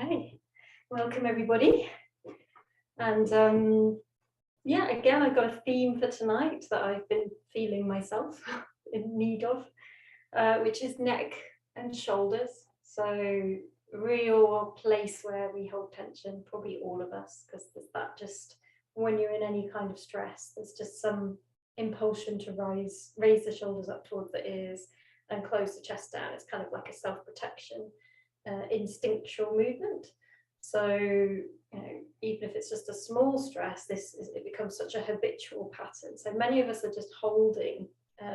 Okay, welcome everybody. And yeah, again, I've got a theme for tonight that I've been feeling myself in need of, which is neck and shoulders. So real place where we hold tension, probably all of us, because there's that just when you're in any kind of stress, there's just some impulsion to raise the shoulders up towards the ears and close the chest down. It's kind of like a self-protection. Instinctual movement. So, even if it's just a small stress, it becomes such a habitual pattern. So many of us are just holding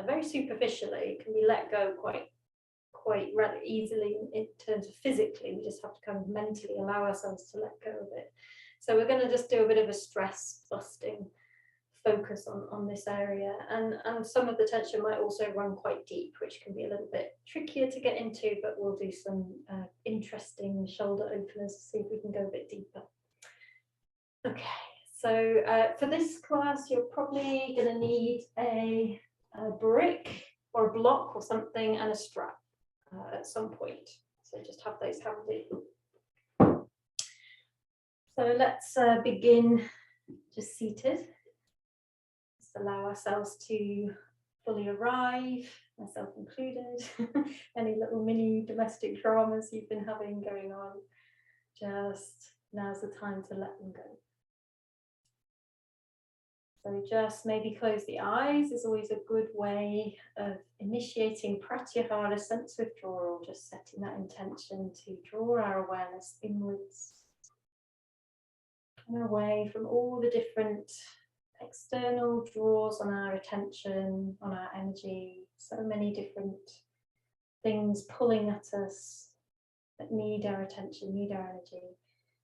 very superficially. It can be let go quite rather easily in terms of physically. We just have to kind of mentally allow ourselves to let go of it. So we're going to just do a bit of a stress busting focus on this area, and some of the tension might also run quite deep, which can be a little bit trickier to get into, but we'll do some interesting shoulder openers to see if we can go a bit deeper. Okay, so for this class you're probably going to need a brick or a block or something and a strap at some point, so just have those handy. So let's begin just seated. Allow ourselves to fully arrive, myself included. Any little mini domestic dramas you've been having going on, just now's the time to let them go. So just maybe close the eyes is always a good way of initiating pratyahara, sense withdrawal, just setting that intention to draw our awareness inwards and away from all the different external draws on our attention, on our energy, so many different things pulling at us that need our attention, need our energy.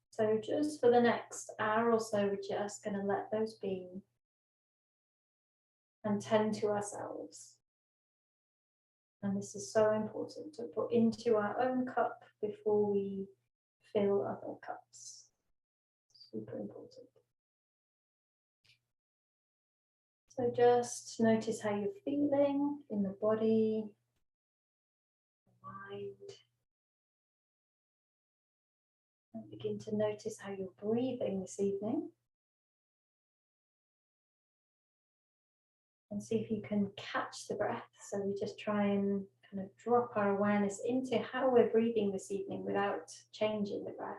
So just for the next hour or so, we're just going to let those be and tend to ourselves. And this is so important to put into our own cup before we fill other cups. Super important. So just notice how you're feeling in the body, the mind. And begin to notice how you're breathing this evening. And see if you can catch the breath. So we just try and kind of drop our awareness into how we're breathing this evening without changing the breath.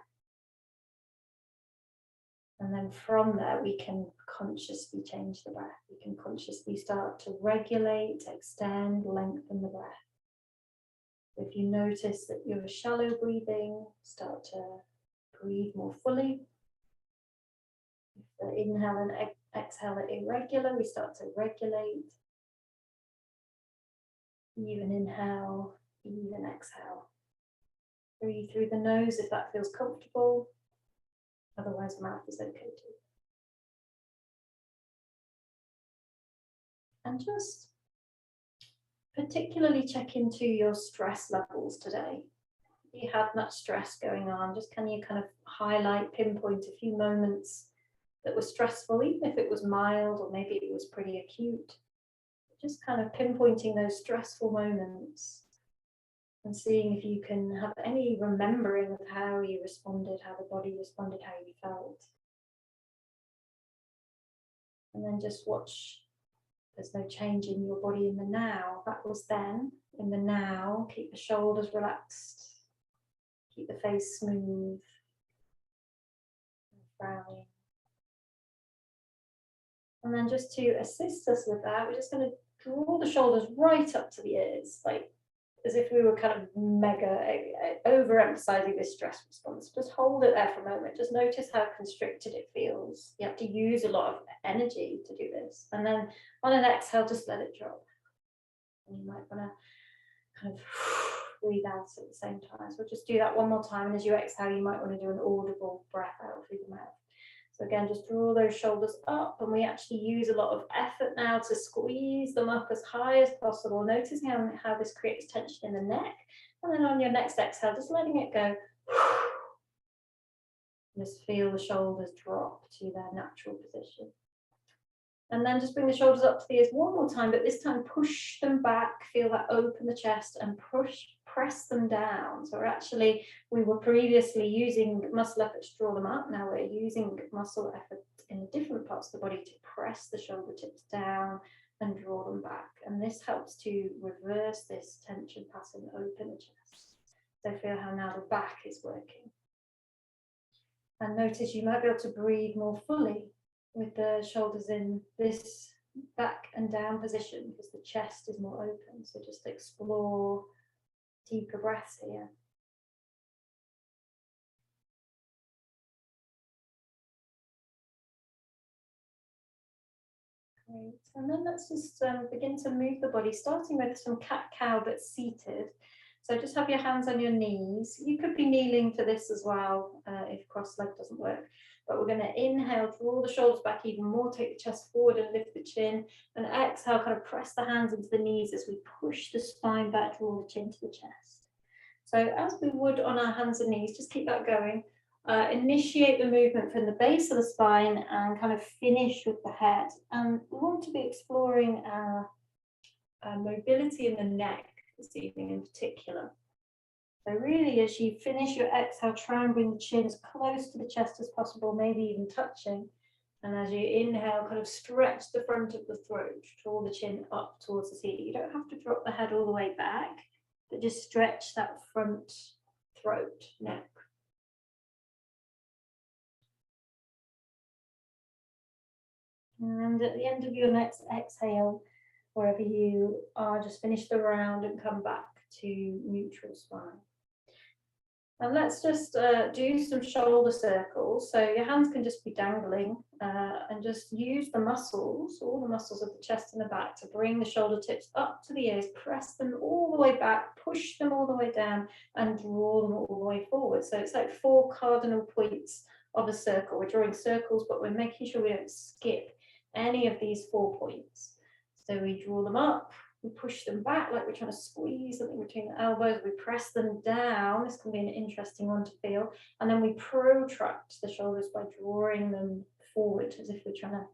And then from there, we can consciously change the breath. We can consciously start to regulate, extend, lengthen the breath. If you notice that you're shallow breathing, start to breathe more fully. If the inhale and exhale are irregular, we start to regulate. Even inhale, even exhale. Breathe through the nose if that feels comfortable. Otherwise, mouth is okay too. And just particularly check into your stress levels today. If you had much stress going on, just can you kind of highlight, pinpoint a few moments that were stressful, even if it was mild or maybe it was pretty acute. Just kind of pinpointing those stressful moments and seeing if you can have any remembering of how you responded, how the body responded, how you felt. And then just watch, there's no change in your body in the now. That was then. In the now, keep the shoulders relaxed, keep the face smooth, frowning. And then just to assist us with that, we're just going to draw the shoulders right up to the ears, like as if we were kind of mega overemphasizing this stress response. Just hold it there for a moment. Just notice how constricted it feels. You have to use a lot of energy to do this. And then on an exhale, just let it drop. And you might want to kind of breathe out at the same time. So we'll just do that one more time. And as you exhale, you might want to do an audible breath out through the mouth. So again, just draw those shoulders up, and we actually use a lot of effort now to squeeze them up as high as possible, noticing how this creates tension in the neck. And then on your next exhale, just letting it go. Just feel the shoulders drop to their natural position. And then just bring the shoulders up to the ears one more time, but this time push them back, feel that open the chest and push press them down. So we were previously using muscle effort to draw them up. Now we're using muscle effort in different parts of the body to press the shoulder tips down and draw them back. And this helps to reverse this tension pattern, open the chest. So feel how now the back is working. And notice you might be able to breathe more fully with the shoulders in this back and down position because the chest is more open. So just explore deeper breaths here. Great. And then let's just begin to move the body, starting with some cat-cow but seated. So just have your hands on your knees. You could be kneeling for this as well if cross-legged doesn't work. But we're going to inhale, draw the shoulders back even more, take the chest forward and lift the chin. And exhale, kind of press the hands into the knees as we push the spine back, draw the chin to the chest. So as we would on our hands and knees, just keep that going. Initiate the movement from the base of the spine and kind of finish with the head. And we want to be exploring our mobility in the neck this evening in particular. So really, as you finish your exhale, try and bring the chin as close to the chest as possible, maybe even touching. And as you inhale, kind of stretch the front of the throat, draw the chin up towards the ceiling. You don't have to drop the head all the way back, but just stretch that front throat, neck. And at the end of your next exhale, wherever you are, just finish the round and come back to neutral spine. And let's just do some shoulder circles. So your hands can just be dangling and just use the muscles, all the muscles of the chest and the back to bring the shoulder tips up to the ears, press them all the way back, push them all the way down and draw them all the way forward. So it's like 4 cardinal points of a circle. We're drawing circles, but we're making sure we don't skip any of these 4 points. So we draw them up, we push them back like we're trying to squeeze something between the elbows, we press them down. This can be an interesting one to feel. And then we protract the shoulders by drawing them forward as if we're trying to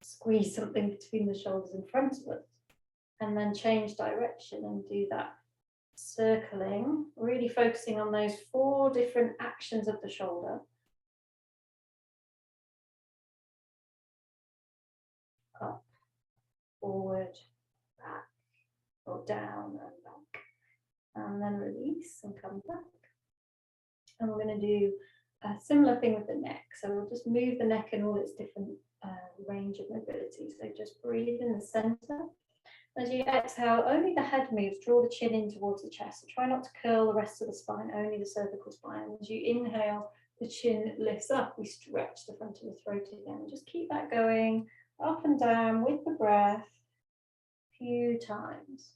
squeeze something between the shoulders in front of us. And then change direction and do that circling, really focusing on those 4 different actions of the shoulder. Up, forward, back, or down and back. And then release and come back. And we're going to do a similar thing with the neck. So we'll just move the neck in all its different range of mobility. So just breathe in the center. As you exhale, only the head moves, draw the chin in towards the chest. So try not to curl the rest of the spine, only the cervical spine. As you inhale, the chin lifts up, we stretch the front of the throat again. Just keep that going up and down with the breath a few times.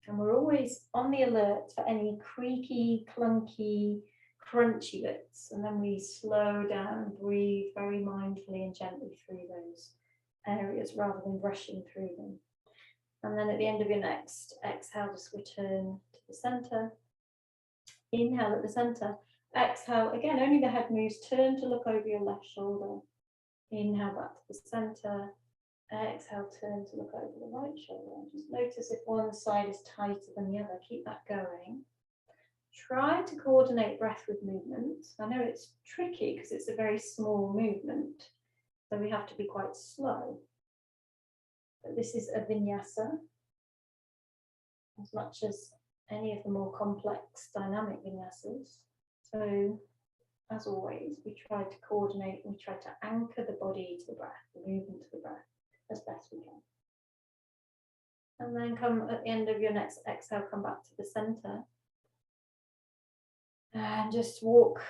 And we're always on the alert for any creaky, clunky, crunchy bits. And then we slow down and breathe very mindfully and gently through those areas rather than rushing through them. And then at the end of your next exhale, just return to the center. Inhale at the center. Exhale, again, only the head moves. Turn to look over your left shoulder. Inhale back to the center. Exhale, turn to look over the right shoulder. Just notice if one side is tighter than the other. Keep that going. Try to coordinate breath with movement. I know it's tricky because it's a very small movement, so we have to be quite slow. But this is a vinyasa, as much as any of the more complex dynamic vinyasas. So, as always, we try to coordinate, we try to anchor the body to the breath, the movement to the breath, as best we can. And then come at the end of your next exhale, come back to the center. And just walk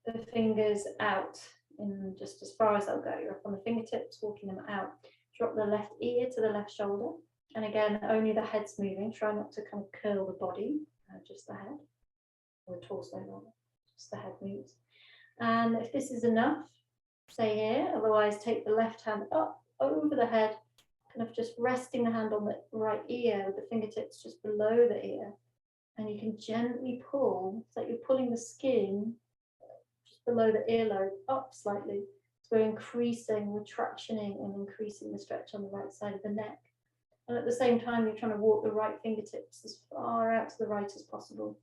the fingers out in just as far as they'll go. You're up on the fingertips, walking them out. Drop the left ear to the left shoulder. And again, only the head's moving. Try not to kind of curl the body, just the head, or the torso rather. Just the head moves. And if this is enough, stay here. Otherwise, take the left hand up over the head, kind of just resting the hand on the right ear with the fingertips just below the ear. And you can gently pull, it's like you're pulling the skin just below the earlobe up slightly. So we're increasing, we're tractioning and increasing the stretch on the right side of the neck. And at the same time, you're trying to walk the right fingertips as far out to the right as possible.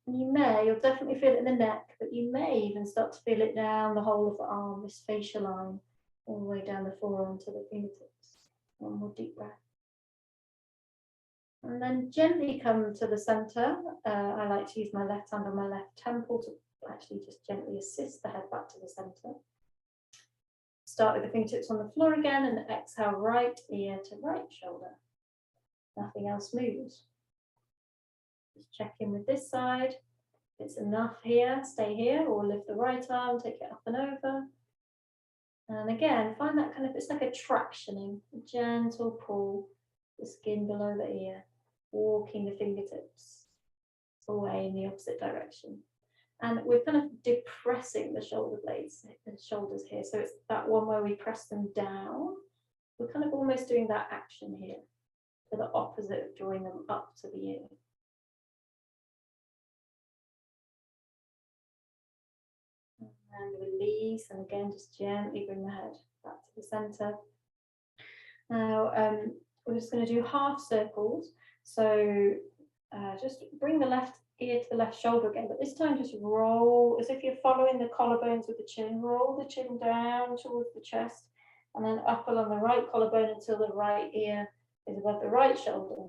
And you'll definitely feel it in the neck, but you may even start to feel it down the whole of the arm, this facial line, all the way down the forearm to the fingertips. One more deep breath. And then gently come to the center. I like to use my left hand on my left temple to actually just gently assist the head back to the center. Start with the fingertips on the floor again and exhale right ear to right shoulder. Nothing else moves. Just check in with this side. If it's enough here, stay here, or lift the right arm, take it up and over. And again, find that kind of, it's like a tractioning, a gentle pull, the skin below the ear, walking the fingertips away in the opposite direction. And we're kind of depressing the shoulder blades, the shoulders here. So it's that one where we press them down. We're kind of almost doing that action here, to the opposite of drawing them up to the ear. And release, and again, just gently bring the head back to the center. Now, we're just going to do half circles. So just bring the left ear to the left shoulder again, but this time just roll as if you're following the collarbones with the chin. Roll the chin down towards the chest and then up along the right collarbone until the right ear is above the right shoulder,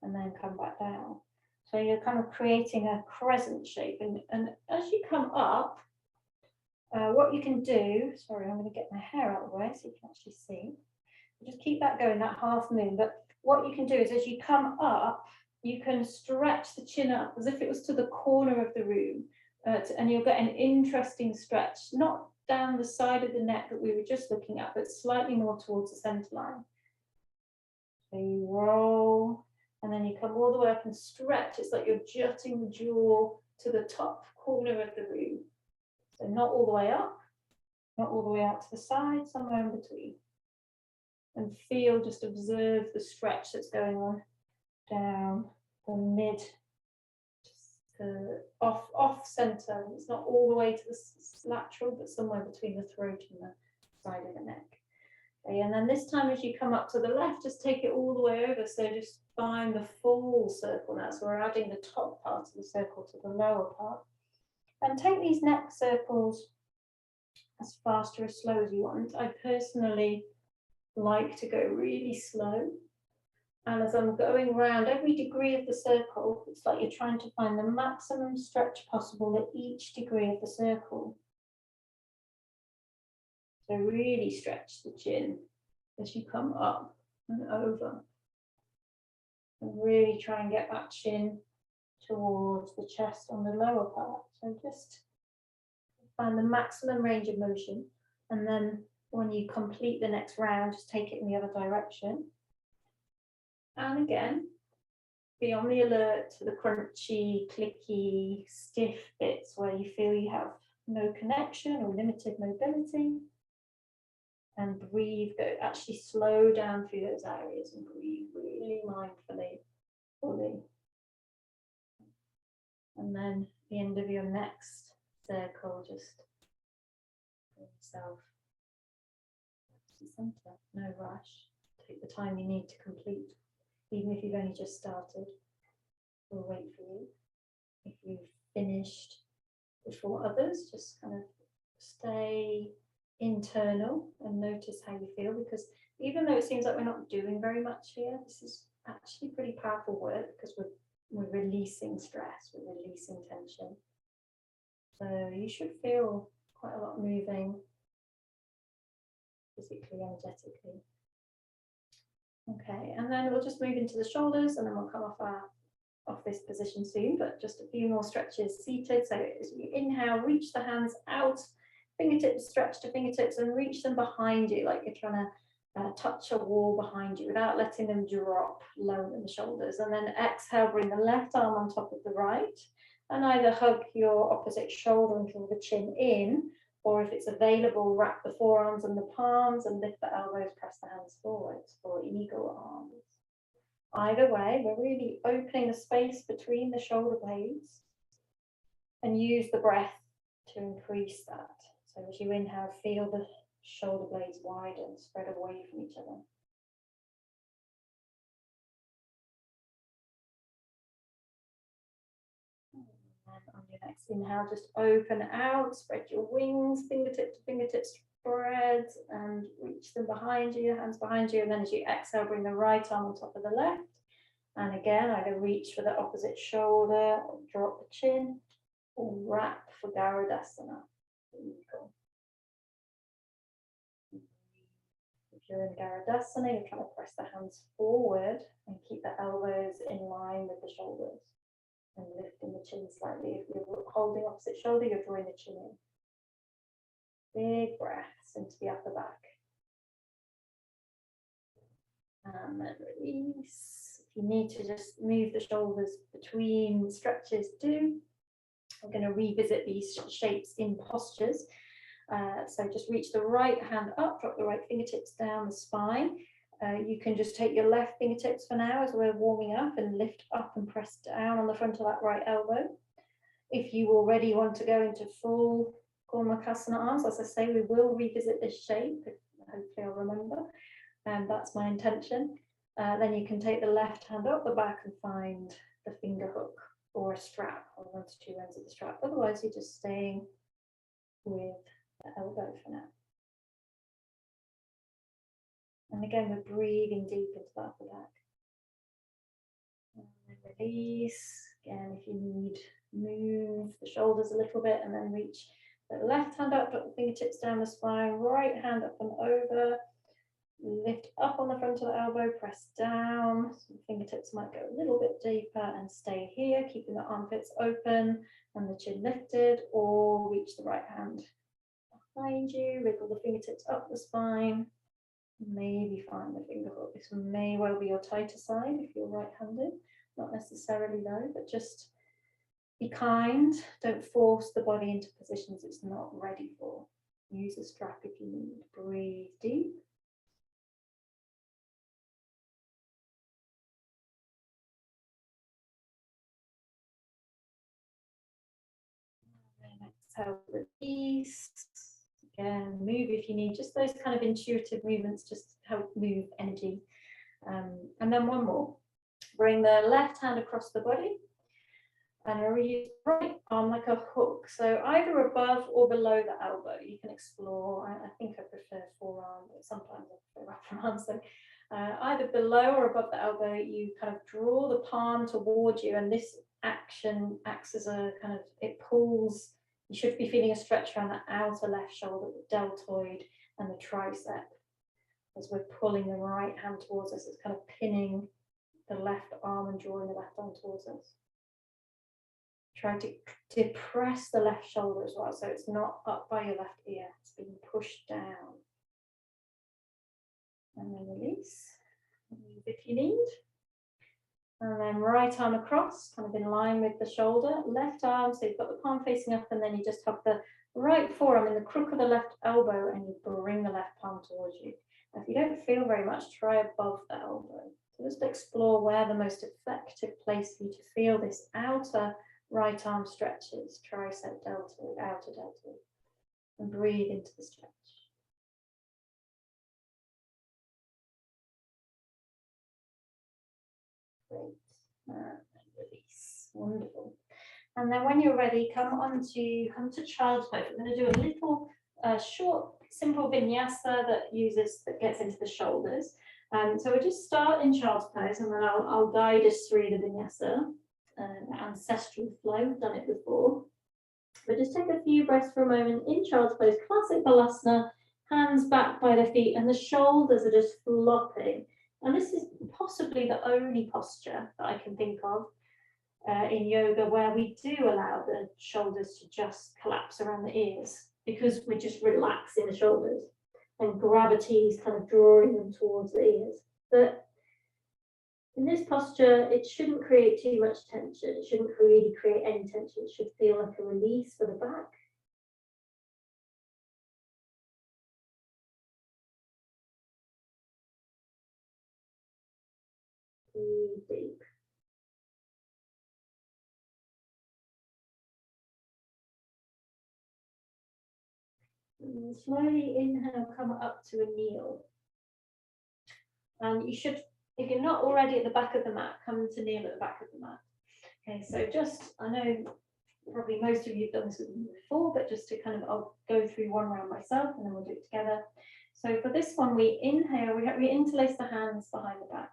and then come back down. So you're kind of creating a crescent shape, and as you come up, what you can do, sorry, I'm going to get my hair out of the way so you can actually see. Just keep that going, that half moon. But what you can do is as you come up, you can stretch the chin up as if it was to the corner of the room. And you'll get an interesting stretch, not down the side of the neck that we were just looking at, but slightly more towards the center line. So you roll, and then you come all the way up and stretch. It's like you're jutting the jaw to the top corner of the room. So not all the way up, not all the way out to the side, somewhere in between. And feel, just observe the stretch that's going on down the mid, off center. It's not all the way to the lateral, but somewhere between the throat and the side of the neck. Okay, and then this time as you come up to the left, just take it all the way over. So just find the full circle now. So we're adding the top part of the circle to the lower part. And take these neck circles as fast or as slow as you want. I personally like to go really slow. And as I'm going around every degree of the circle, it's like you're trying to find the maximum stretch possible at each degree of the circle. So really stretch the chin as you come up and over. And really try and get that chin towards the chest on the lower part. So just find the maximum range of motion. And then when you complete the next round, just take it in the other direction. And again, be on the alert to the crunchy, clicky, stiff bits where you feel you have no connection or limited mobility. And breathe, go actually slow down through those areas and breathe really mindfully, fully. And then at the end of your next circle, just bring yourself to the center, no rush. Take the time you need to complete. Even if you've only just started, we'll wait for you. If you've finished before others, just kind of stay internal and notice how you feel, because even though it seems like we're not doing very much here, this is actually pretty powerful work because we're releasing stress, we're releasing tension. So you should feel quite a lot moving physically, energetically. Okay, and then we'll just move into the shoulders and then we'll come off this position soon, but just a few more stretches seated. So as you inhale, reach the hands out, fingertips stretch to fingertips and reach them behind you like you're trying to touch a wall behind you without letting them drop low in the shoulders. And then exhale, bring the left arm on top of the right and either hug your opposite shoulder and draw the chin in, or if it's available, wrap the forearms and the palms and lift the elbows, press the hands forwards for eagle arms. Either way, we're really opening the space between the shoulder blades and use the breath to increase that. So as you inhale, feel the shoulder blades widen, spread away from each other. on your next inhale, just open out, spread your wings, fingertip to fingertip spread, and reach them behind you, hands behind you. And then as you exhale, bring the right arm on top of the left. And again, either reach for the opposite shoulder, or drop the chin, or wrap for Garudasana. If you're in Garudasana, you're trying to press the hands forward and keep the elbows in line with the shoulders and lifting the chin slightly. If you're holding opposite shoulder, you're drawing the chin in. Big breaths into the upper back. And then release. If you need to just move the shoulders between stretches, do. I'm going to revisit these shapes in postures. So just reach the right hand up, drop the right fingertips down the spine. You can just take your left fingertips for now as we're warming up and lift up and press down on the front of that right elbow. If you already want to go into full Gourmakasana arms, as I say, we will revisit this shape. Hopefully I'll remember. And that's my intention. Then you can take the left hand up the back and find the finger hook or a strap on one to two ends of the strap. Otherwise, you're just staying with the elbow for now. And again, we're breathing deep into the upper back. And then release. Again, if you need, move the shoulders a little bit and then reach the left hand up, drop the fingertips down the spine, right hand up and over. Lift up on the front of the elbow, press down. Some fingertips might go a little bit deeper and stay here, keeping the armpits open and the chin lifted, or reach the right hand behind you, wriggle the fingertips up the spine. Maybe find the finger hook. This may well be your tighter side if you're right-handed, not necessarily though, but just be kind. Don't force the body into positions it's not ready for. Use a strap if you need. Breathe deep. Exhale, release. Again, move if you need, just those kind of intuitive movements just help move energy. And then one more. Bring the left hand across the body and use the right arm like a hook. So either above or below the elbow. You can explore. I think I prefer forearm, but sometimes I prefer upper arm. So either below or above the elbow, you kind of draw the palm towards you, and this action acts as a kind of, it pulls. You should be feeling a stretch around the outer left shoulder, the deltoid and the tricep. As we're pulling the right hand towards us, it's kind of pinning the left arm and drawing the left arm towards us. Try to depress the left shoulder as well, so it's not up by your left ear, it's being pushed down. And then release, if you need. And then right arm across, kind of in line with the shoulder. Left arm, so you've got the palm facing up, and then you just have the right forearm in the crook of the left elbow, and you bring the left palm towards you. If you don't feel very much, try above the elbow. So just explore where the most effective place for you to feel this outer right arm stretches, tricep, deltoid, outer deltoid. And breathe into the stretch. Great. And release. Wonderful. And then when you're ready, come to child's pose. We're going to do a little short, simple vinyasa that gets into the shoulders. So we'll just start in child's pose, and then I'll guide us through the vinyasa, ancestral flow. We've done it before. But just take a few breaths for a moment in child's pose, classic balasana, hands back by the feet, and the shoulders are just flopping. And this is possibly the only posture that I can think of in yoga where we do allow the shoulders to just collapse around the ears, because we're just relaxing the shoulders and gravity is kind of drawing them towards the ears. But in this posture, it shouldn't create too much tension. It shouldn't really create any tension. It should feel like a release for the back. Breathe deep. And slowly inhale, come up to a kneel. And you should, if you're not already at the back of the mat, come to kneel at the back of the mat. Okay, so just, I know probably most of you have done this with me before, but just to kind of, I'll go through one round myself and then we'll do it together. So for this one, we inhale, we interlace the hands behind the back.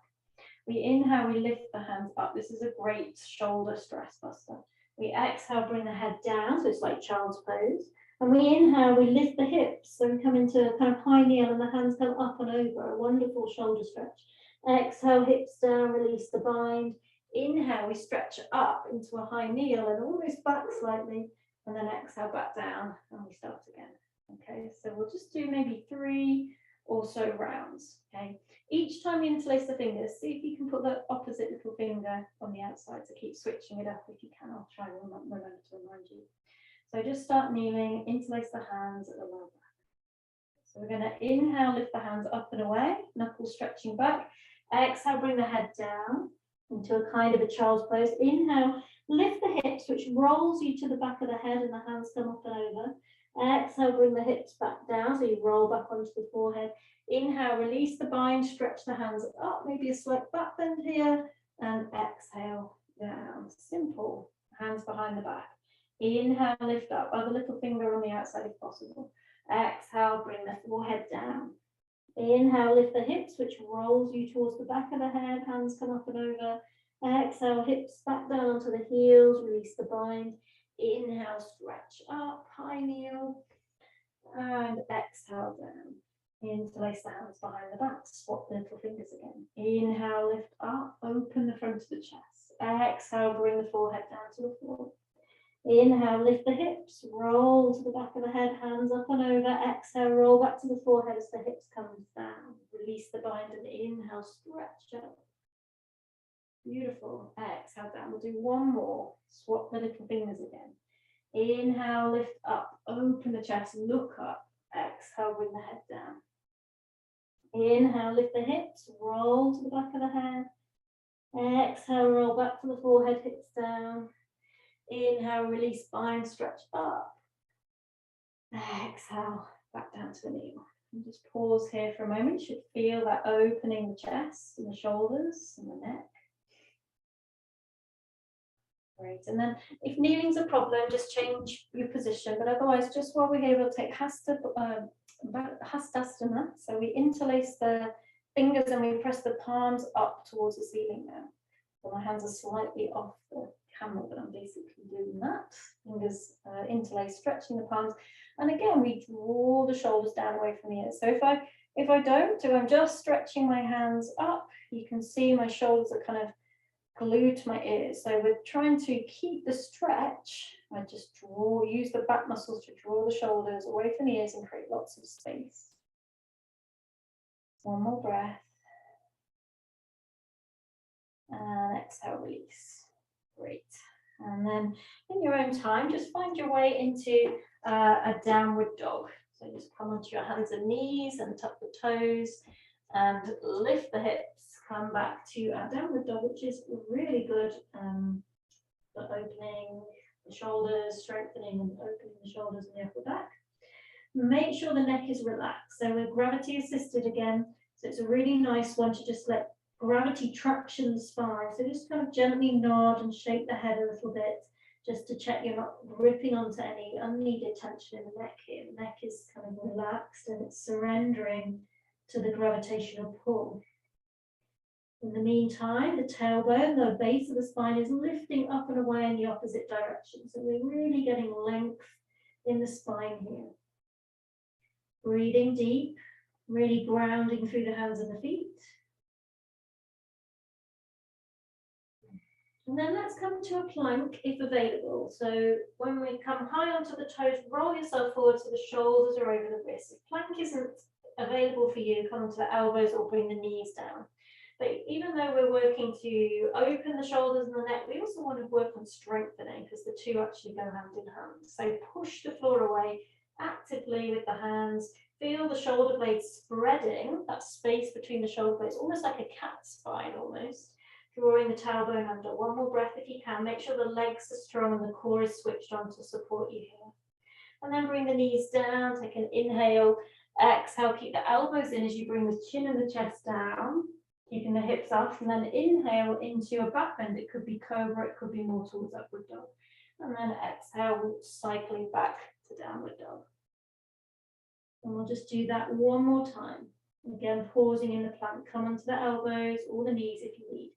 We inhale, we lift the hands up. This is a great shoulder stress buster. We exhale, bring the head down, so it's like child's pose. And we inhale, we lift the hips. So we come into kind of high kneel and the hands come up and over, a wonderful shoulder stretch. Exhale, hips down, release the bind. Inhale, we stretch up into a high kneel and almost back slightly. And then exhale, back down, and we start again. Okay, so we'll just do maybe 3 or so rounds. Okay, each time you interlace the fingers, see if you can put the opposite little finger on the outside to keep switching it up if you can. I'll try and remember to remind you. So just start kneeling, interlace the hands at the lower back. So we're going to inhale, lift the hands up and away, knuckles stretching back. Exhale, bring the head down into a kind of a child's pose. Inhale, lift the hips, which rolls you to the back of the head and the hands come up and over. Exhale, bring the hips back down, so you roll back onto the forehead. Inhale, release the bind, stretch the hands up, maybe a slight back bend here, and exhale down. Simple, hands behind the back. Inhale, lift up, other little finger on the outside if possible. Exhale, bring the forehead down. Inhale, lift the hips, which rolls you towards the back of the head, hands come up and over. Exhale, hips back down onto the heels, release the bind. Inhale, stretch up, high kneel, and exhale down. Interlace the hands behind the back, swap the little fingers again. Inhale, lift up, open the front of the chest. Exhale, bring the forehead down to the floor. Inhale, lift the hips, roll to the back of the head, hands up and over. Exhale, roll back to the forehead as the hips come down. Release the bind and inhale, stretch up. Beautiful. Exhale down. We'll do one more. Swap the little fingers again. Inhale, lift up, open the chest, look up. Exhale, bring the head down. Inhale, lift the hips, roll to the back of the head. Exhale, roll back to the forehead, hips down. Inhale, release spine, stretch up. Exhale, back down to the kneel. And just pause here for a moment. You should feel that opening the chest and the shoulders and the neck. Great. And then if kneeling's a problem, just change your position. But otherwise, just while we're here, we'll take hastasana. So we interlace the fingers and we press the palms up towards the ceiling now. So my hands are slightly off the camera, but I'm basically doing that. Fingers interlace, stretching the palms. And again, we draw the shoulders down away from the ears. So if I don't, I'm just stretching my hands up, you can see my shoulders are kind of glued to my ears. So we're trying to keep the stretch. I just use the back muscles to draw the shoulders away from the ears and create lots of space. One more breath. And exhale, release. Great. And then in your own time, just find your way into a downward dog. So just come onto your hands and knees and tuck the toes and lift the hips. Come back to our downward dog, which is really good for opening the shoulders, strengthening and opening the shoulders and the upper back. Make sure the neck is relaxed. So we're gravity assisted again. So it's a really nice one to just let gravity traction the spine. So just kind of gently nod and shake the head a little bit, just to check you're not gripping onto any unneeded tension in the neck here. The neck is kind of relaxed and it's surrendering to the gravitational pull. In the meantime, the tailbone, the base of the spine, is lifting up and away in the opposite direction. So we're really getting length in the spine here. Breathing deep, really grounding through the hands and the feet. And then let's come to a plank if available. So when we come high onto the toes, roll yourself forward so the shoulders are over the wrists. If plank isn't available for you, come to the elbows or bring the knees down. But even though we're working to open the shoulders and the neck, we also want to work on strengthening because the two actually go hand in hand. So push the floor away actively with the hands. Feel the shoulder blades spreading, that space between the shoulder blades, almost like a cat spine almost. Drawing the tailbone under. One more breath if you can. Make sure the legs are strong and the core is switched on to support you here. And then bring the knees down. Take an inhale. Exhale. Keep the elbows in as you bring the chin and the chest down. Keeping the hips up. And then inhale into a back bend. It could be cobra. It could be more towards upward dog. And then exhale, cycling back to downward dog. And we'll just do that one more time. Again, pausing in the plank. Come onto the elbows or the knees if you need.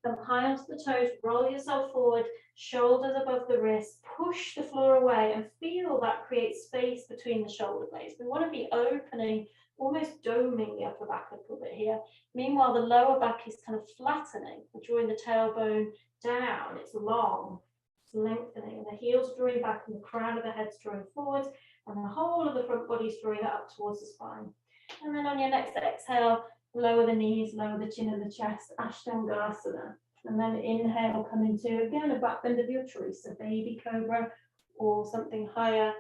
Come high onto the toes, roll yourself forward, shoulders above the wrists, push the floor away and feel that create space between the shoulder blades. We want to be opening, almost doming the upper back a little bit here. Meanwhile, the lower back is kind of flattening. We're drawing the tailbone down, it's long, it's lengthening, and the heels drawing back and the crown of the head's drawing forwards, and the whole of the front body's drawing up towards the spine. And then on your next exhale, lower the knees, lower the chin of the chest, Ashtangasana. And then inhale, come into, again, a back bend of your choice, a baby cobra or something higher.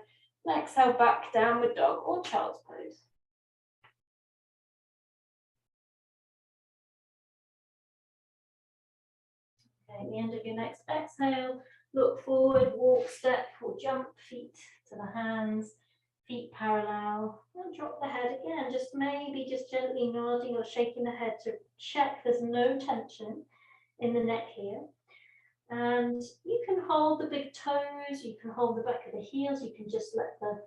And exhale, back, downward dog or child's pose. Okay, at the end of your next exhale, look forward, walk, step or jump, feet to the hands. Feet parallel, and drop the head again, just maybe just gently nodding or shaking the head to check there's no tension in the neck here. And you can hold the big toes, you can hold the back of the heels, you can just let the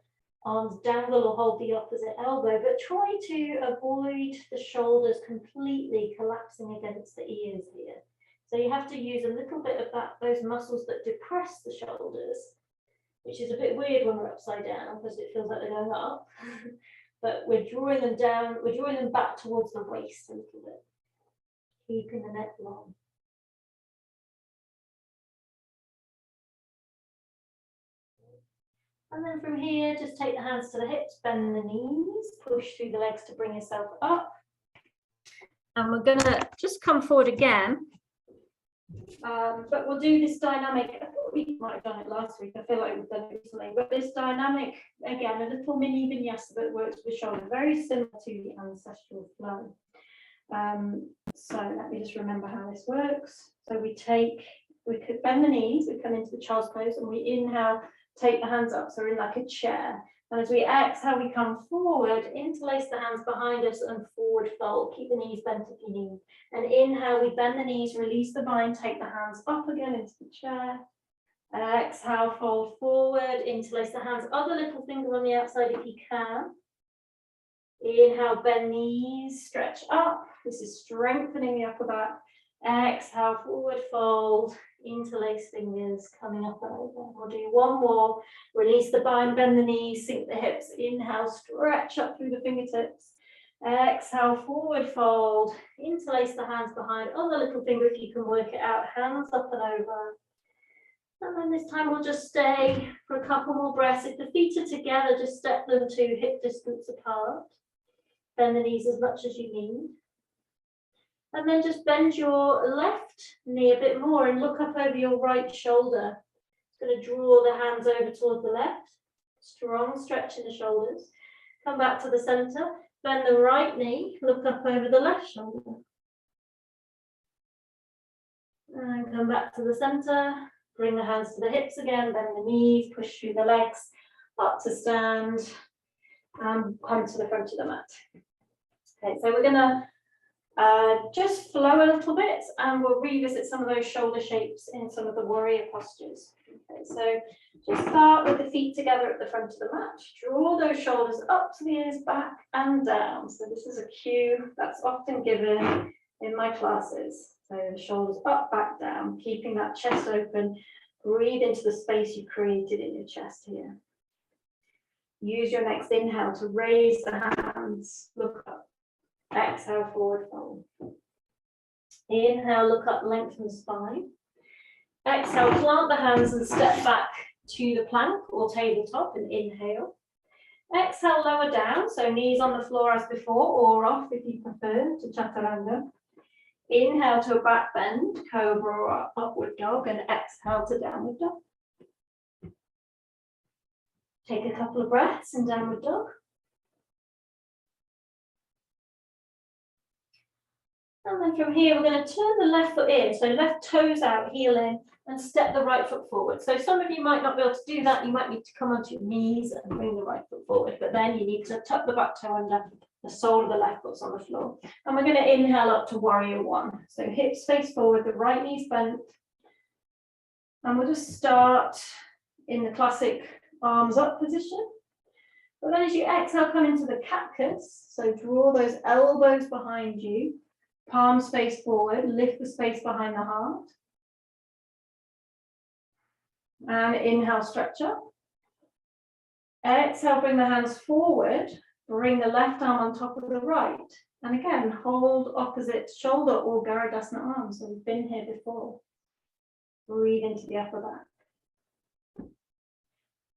arms dangle or hold the opposite elbow, but try to avoid the shoulders completely collapsing against the ears here. So you have to use a little bit of those muscles that depress the shoulders, which is a bit weird when we're upside down because it feels like they're going up. But we're drawing them down, we're drawing them back towards the waist a little bit, keeping the neck long. And then from here, just take the hands to the hips, bend the knees, push through the legs to bring yourself up. And we're gonna just come forward again. But we'll do this dynamic. I thought we might have done it last week. I feel like we've done it recently. But this dynamic, again, a little mini vinyasa that works with shoulder, very similar to the ancestral flow. So let me just remember how this works. So we could bend the knees, we come into the child's pose, and we inhale, take the hands up, so we're in like a chair. And as we exhale, we come forward, interlace the hands behind us and forward fold. Keep the knees bent if you need. And inhale, we bend the knees, release the bind, take the hands up again into the chair. Exhale, fold forward, interlace the hands, other little finger on the outside if you can. Inhale, bend knees, stretch up. This is strengthening the upper back. Exhale, forward fold, interlace fingers, coming up and over. We'll do one more. Release the bind, bend the knees, sink the hips. Inhale, stretch up through the fingertips. Exhale, forward fold, interlace the hands behind, other little finger if you can work it out, hands up and over. And then this time we'll just stay for a couple more breaths. If the feet are together, just step them to hip distance apart. Bend the knees as much as you need. And then just bend your left knee a bit more and look up over your right shoulder. It's going to draw the hands over towards the left. Strong stretch in the shoulders. Come back to the center. Bend the right knee, look up over the left shoulder. And come back to the center. Bring the hands to the hips again, bend the knees, push through the legs, up to stand, and come to the front of the mat. Okay, so we're gonna just flow a little bit and we'll revisit some of those shoulder shapes in some of the warrior postures. Okay, so just start with the feet together at the front of the mat. Draw those shoulders up to the ears, back and down. So this is a cue that's often given in my classes. So the shoulders up, back, down, keeping that chest open. Breathe into the space you created in your chest here. Use your next inhale to raise the hands, look up. Exhale, forward fold. Inhale, look up, lengthen the spine. Exhale, plant the hands and step back to the plank or tabletop and inhale. Exhale, lower down, so knees on the floor as before or off if you prefer to chaturanga. Inhale to a back bend, cobra or upward dog, and exhale to downward dog. Take a couple of breaths in downward dog. And then from here, we're going to turn the left foot in, so left toes out, heel in, and step the right foot forward. So some of you might not be able to do that. You might need to come onto your knees and bring the right foot forward, but then you need to tuck the back toe under. The sole of the left foot's on the floor. And we're going to inhale up to warrior one. So hips face forward, the right knee's bent. And we'll just start in the classic arms up position. But then as you exhale, come into the cactus. So draw those elbows behind you, palms face forward, lift the space behind the heart. And inhale, stretch up. Exhale, bring the hands forward, bring the left arm on top of the right. And again, hold opposite shoulder or Garudasana arm. So we've been here before. Breathe into the upper back.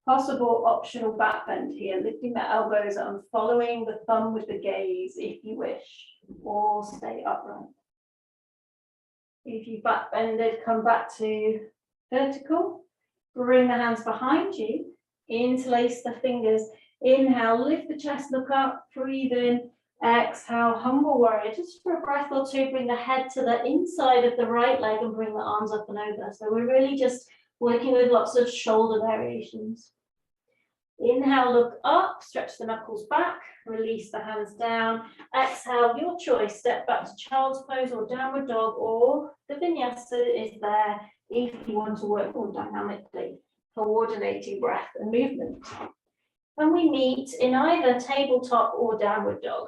Possible optional back bend here, lifting the elbows and following the thumb with the gaze if you wish, or stay upright. If you back bended, come back to vertical. Bring the hands behind you, interlace the fingers. Inhale, lift the chest, look up, breathe in. Exhale, humble warrior. Just for a breath or two, bring the head to the inside of the right leg and bring the arms up and over. So we're really just working with lots of shoulder variations. Inhale, look up, stretch the knuckles back, release the hands down. Exhale, your choice, step back to child's pose or downward dog, or the vinyasa is there if you want to work more dynamically, coordinating breath and movement. And we meet in either tabletop or downward dog,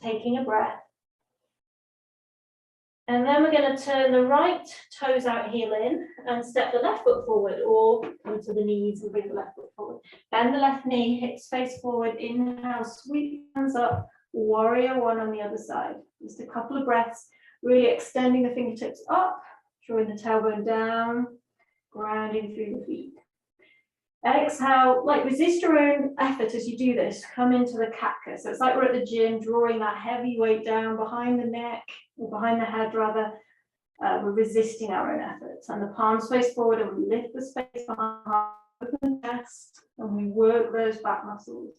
taking a breath. And then we're going to turn the right toes out, heel in, and step the left foot forward, or come to the knees and bring the left foot forward. Bend the left knee, hips face forward. Inhale, sweep hands up, warrior one on the other side. Just a couple of breaths, really extending the fingertips up, drawing the tailbone down, grounding through the feet. Exhale, like resist your own effort as you do this. Come into the cactus. So it's like we're at the gym, drawing that heavy weight down behind the neck, or behind the head rather. We're resisting our own efforts. And the palms face forward, and we lift the space behind the heart, open the chest, and we work those back muscles.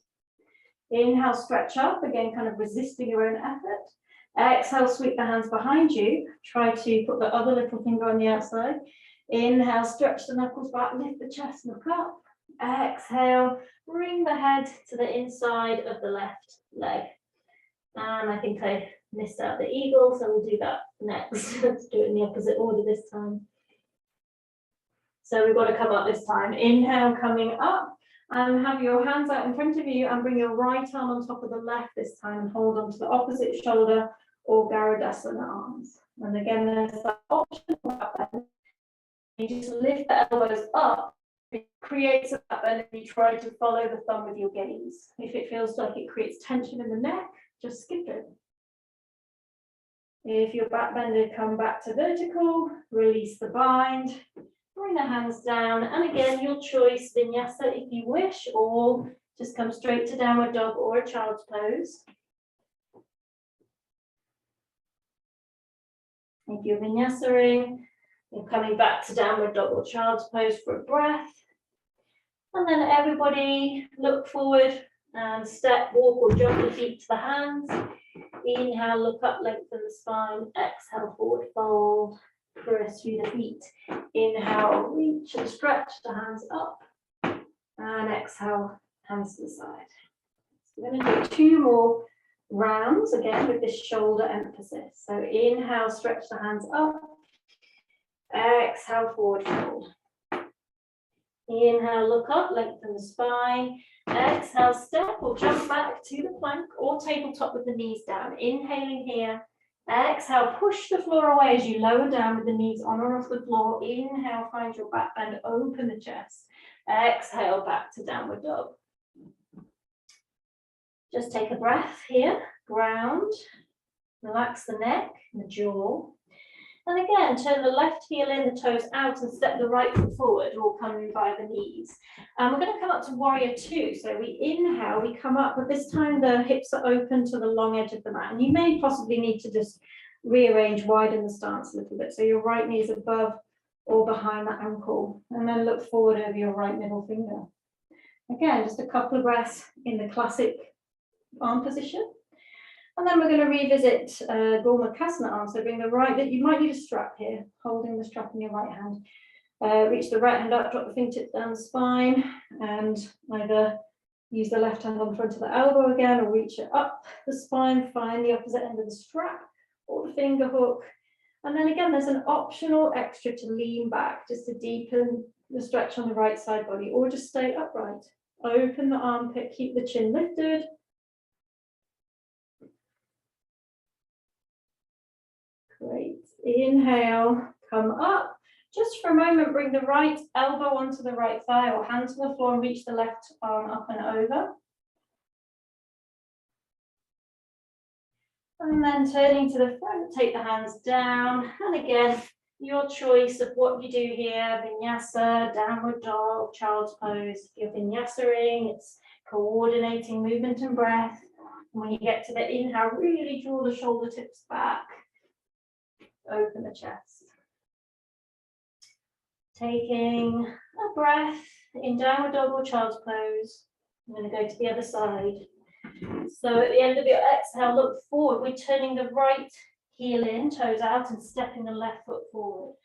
Inhale, stretch up, again, kind of resisting your own effort. Exhale, sweep the hands behind you. Try to put the other little finger on the outside. Inhale, stretch the knuckles back, lift the chest, look up. Exhale, bring the head to the inside of the left leg. And I think I missed out the eagle, so we'll do that next. Let's do it in the opposite order this time. So we've got to come up this time. Inhale, coming up, and have your hands out in front of you and bring your right arm on top of the left this time and hold on to the opposite shoulder or Garudasana arms. And again, there's that option. You just lift the elbows up. It creates a back bend, and you try to follow the thumb with your gaze. If it feels like it creates tension in the neck, just skip it. If you're back bended, come back to vertical, release the bind, bring the hands down, and again, your choice, vinyasa if you wish, or just come straight to downward dog or a child's pose. If you're vinyasa-ing, you're coming back to downward dog or child's pose for a breath. And then everybody look forward and step, walk or jump the feet to the hands. Inhale, look up, lengthen the spine. Exhale, forward fold, press through the feet. Inhale, reach and stretch the hands up. And exhale, hands to the side. So we're going to do 2 more rounds again with this shoulder emphasis. So inhale, stretch the hands up. Exhale, forward fold. Inhale, look up, lengthen the spine. Exhale, step or jump back to the plank or tabletop with the knees down. Inhaling here. Exhale, push the floor away as you lower down with the knees on or off the floor. Inhale, find your back bend, open the chest. Exhale, back to downward dog. Just take a breath here, ground. Relax the neck and the jaw. And again, turn the left heel in, the toes out, and step the right foot forward, or come by the knees. And we're going to come up to warrior 2. So we inhale, we come up, but this time the hips are open to the long edge of the mat. And you may possibly need to just rearrange, widen the stance a little bit. So your right knee is above or behind that ankle. And then look forward over your right middle finger. Again, just a couple of breaths in the classic arm position. And then we're going to revisit Gomakasana arm. So bring the right, you might need a strap here, holding the strap in your right hand. Reach the right hand up, drop the fingertips down the spine, and either use the left hand on front of the elbow again, or reach it up the spine, find the opposite end of the strap, or the finger hook. And then again, there's an optional extra to lean back, just to deepen the stretch on the right side body, or just stay upright. Open the armpit, keep the chin lifted. Great. Inhale, come up. Just for a moment, bring the right elbow onto the right thigh or hand to the floor and reach the left arm up and over. And then turning to the front, take the hands down. And again, your choice of what you do here, vinyasa, downward dog, child's pose. If you're vinyasa-ing, it's coordinating movement and breath. And when you get to the inhale, really draw the shoulder tips back. Open the chest. Taking a breath in downward dog or child's pose. I'm going to go to the other side. So at the end of your exhale, look forward. We're turning the right heel in, toes out, and stepping the left foot forward.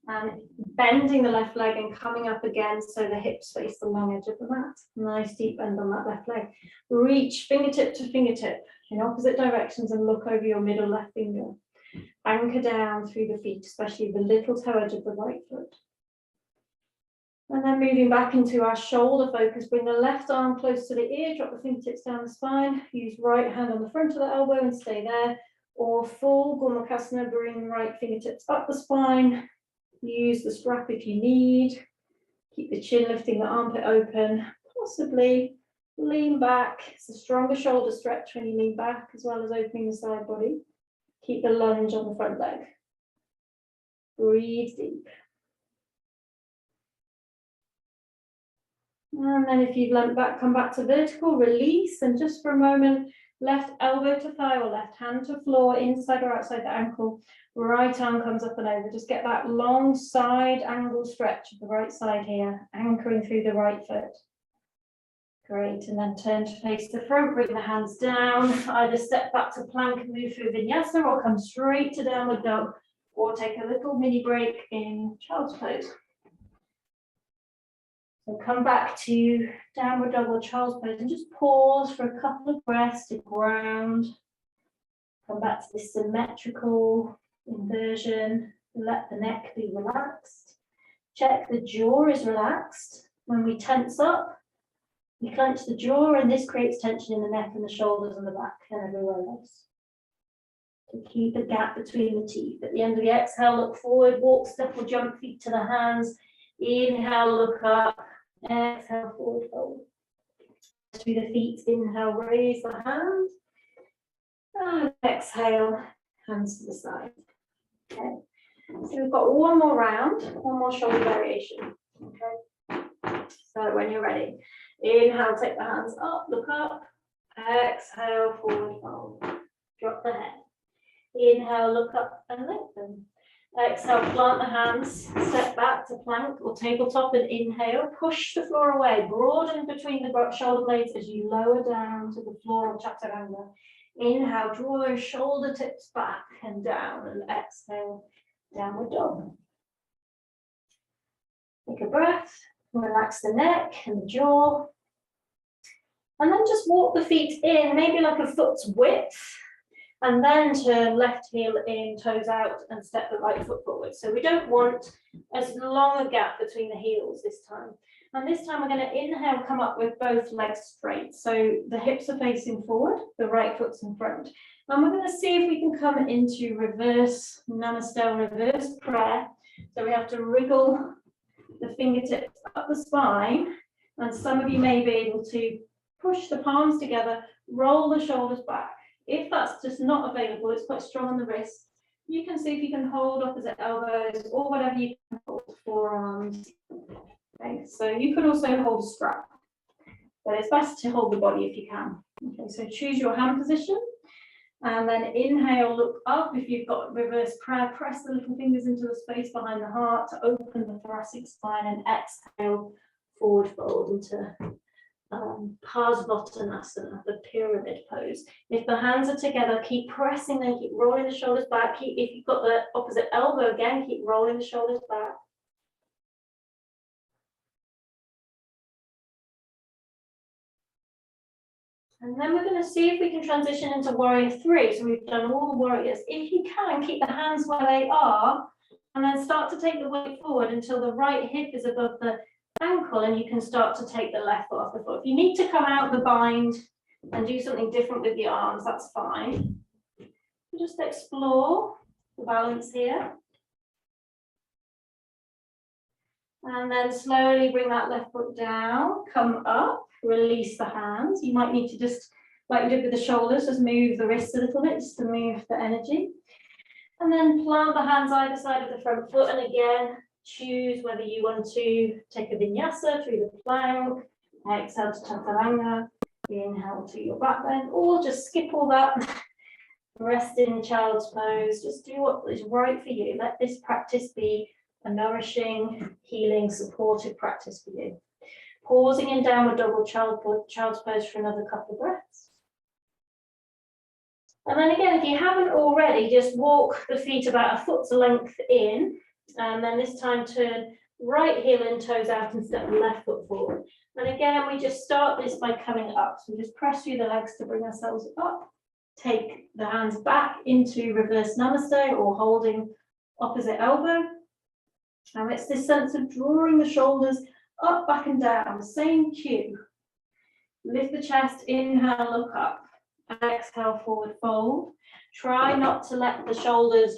And bending the left leg and coming up again so the hips face the long edge of the mat. Nice deep bend on that left leg. Reach fingertip to fingertip in opposite directions and look over your middle left finger. Anchor down through the feet, especially the little toe edge of the right foot. And then moving back into our shoulder focus, bring the left arm close to the ear, drop the fingertips down the spine, use right hand on the front of the elbow and stay there. Or full Gomukhasana, bring right fingertips up the spine, use the strap if you need, keep the chin lifting, the armpit open, possibly lean back. It's a stronger shoulder stretch when you lean back as well as opening the side body. Keep the lunge on the front leg. Breathe deep. And then if you've leant back, come back to vertical, release, and just for a moment, left elbow to thigh or left hand to floor, inside or outside the ankle. Right arm comes up and over. Just get that long side angle stretch of the right side here, anchoring through the right foot. Great, and then turn to face the front, bring the hands down, either step back to plank and move through vinyasa, or come straight to downward dog, or take a little mini break in child's pose. So come back to downward dog or child's pose and just pause for a couple of breaths to ground. Come back to this symmetrical inversion. Let the neck be relaxed. Check the jaw is relaxed. When we tense up, we clench the jaw, and this creates tension in the neck and the shoulders and the back and everywhere else. To keep a gap between the teeth. At the end of the exhale, look forward, walk, step or jump feet to the hands. Inhale, look up. Exhale, forward fold. Through the feet, inhale, raise the hands. And exhale, hands to the side. Okay. So we've got one more round, one more shoulder variation. Okay. So when you're ready, inhale, take the hands up, look up. Exhale, forward fold. Drop the head. Inhale, look up and lengthen. Exhale, plant the hands, step back to plank or tabletop and inhale. Push the floor away, broaden between the shoulder blades as you lower down to the floor or chaturanga. Inhale, draw those shoulder tips back and down, and exhale, downward dog. Take a breath, relax the neck and the jaw. And then just walk the feet in, maybe like a foot's width. And then turn left heel in, toes out, and step the right foot forward. So we don't want as long a gap between the heels this time. And this time we're going to inhale, come up with both legs straight. So the hips are facing forward, the right foot's in front. And we're going to see if we can come into reverse namaste, reverse prayer. So we have to wriggle the fingertips up the spine. And some of you may be able to push the palms together, roll the shoulders back. If that's just not available, it's quite strong on the wrist. You can see if you can hold opposite elbows or whatever you can hold, forearms. Okay, so you can also hold a strap, but it's best to hold the body if you can. Okay, so choose your hand position and then inhale, look up. If you've got reverse prayer, press the little fingers into the space behind the heart to open the thoracic spine, and exhale, forward fold into Parsvottanasana, the pyramid pose. If the hands are together, keep pressing them, keep rolling the shoulders back. If you've got the opposite elbow again, keep rolling the shoulders back. And then we're going to see if we can transition into warrior 3. So we've done all the warriors. If you can, keep the hands where they are, And then start to take the weight forward until the right hip is above the ankle, and you can start to take the left foot off the foot. If you need to come out of the bind and do something different with the arms, that's fine. Just explore the balance here. And then slowly bring that left foot down, come up, release the hands. You might need to just, like we did with the shoulders, just move the wrists a little bit just to move the energy. And then plant the hands either side of the front foot, and again, choose whether you want to take a vinyasa through the plank, exhale to chaturanga, inhale to your back bend, or just skip all that, rest in child's pose, just do what is right for you. Let this practice be a nourishing, healing, supportive practice for you. Pausing in downward dog or child's pose for another couple of breaths. And then again, if you haven't already, just walk the feet about a foot's length in, and then this time turn right heel and toes out and step the left foot forward. And again, we just start this by coming up. So we just press through the legs to bring ourselves up. Take the hands back into reverse namaste or holding opposite elbow. And it's this sense of drawing the shoulders up, back and down, same cue. Lift the chest, inhale, look up. Exhale, forward fold. Try not to let the shoulders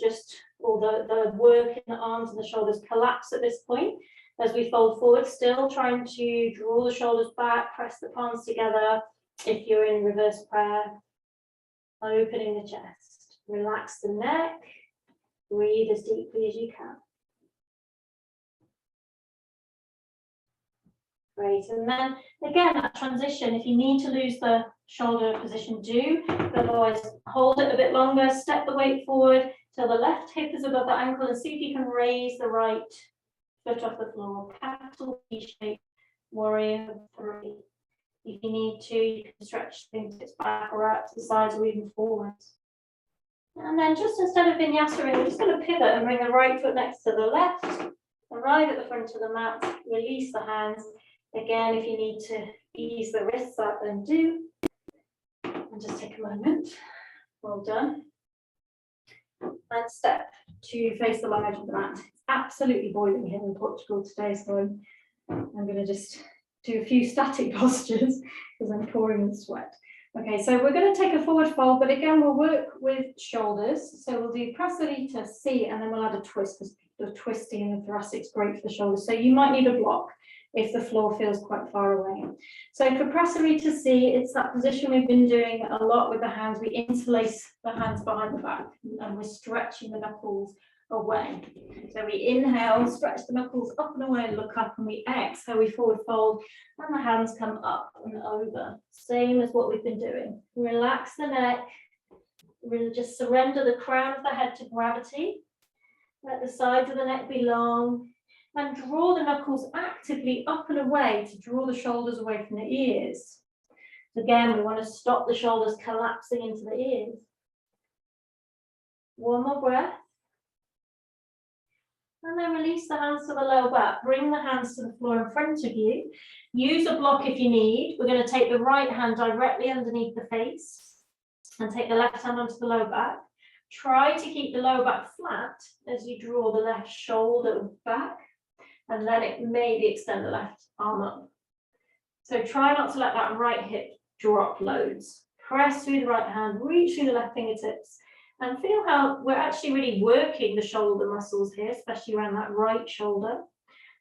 or the work in the arms and the shoulders collapse at this point. As we fold forward, still trying to draw the shoulders back, press the palms together. If you're in reverse prayer, opening the chest. Relax the neck. Breathe as deeply as you can. Great, and then again, that transition, if you need to lose the shoulder position, do, but otherwise hold it a bit longer, step the weight forward till the left hip is above the ankle, and see if you can raise the right foot off the floor. Capital V shape, warrior 3. If you need to, you can stretch things back or out to the sides or even forwards. And then just instead of vinyasa, we're just going to pivot and bring the right foot next to the left, arrive at the front of the mat, release the hands. Again, if you need to ease the wrists up, then do. And just take a moment. Well done. And step to face the long edge of the mat. It's absolutely boiling here in Portugal today, so I'm going to just do a few static postures because I'm pouring in sweat. Okay, so we're going to take a forward fold, but again, we'll work with shoulders. So we'll do prasarita C, and then we'll add a twist because the twisting in the thoracic is great for the shoulders. So you might need a block if the floor feels quite far away. So for prasarita C, it's that position we've been doing a lot with the hands. We interlace the hands behind the back and we're stretching the knuckles away. So we inhale, stretch the knuckles up and away, look up, and we exhale, we forward fold, and the hands come up and over. Same as what we've been doing. Relax the neck, really just surrender the crown of the head to gravity. Let the sides of the neck be long, and draw the knuckles actively up and away to draw the shoulders away from the ears. Again, we want to stop the shoulders collapsing into the ears. One more breath. And then release the hands to the lower back. Bring the hands to the floor in front of you. Use a block if you need. We're going to take the right hand directly underneath the face and take the left hand onto the lower back. Try to keep the lower back flat as you draw the left shoulder back, and then it maybe extend the left arm up. So try not to let that right hip drop loads. Press through the right hand, reach through the left fingertips, and feel how we're actually really working the shoulder muscles here, especially around that right shoulder.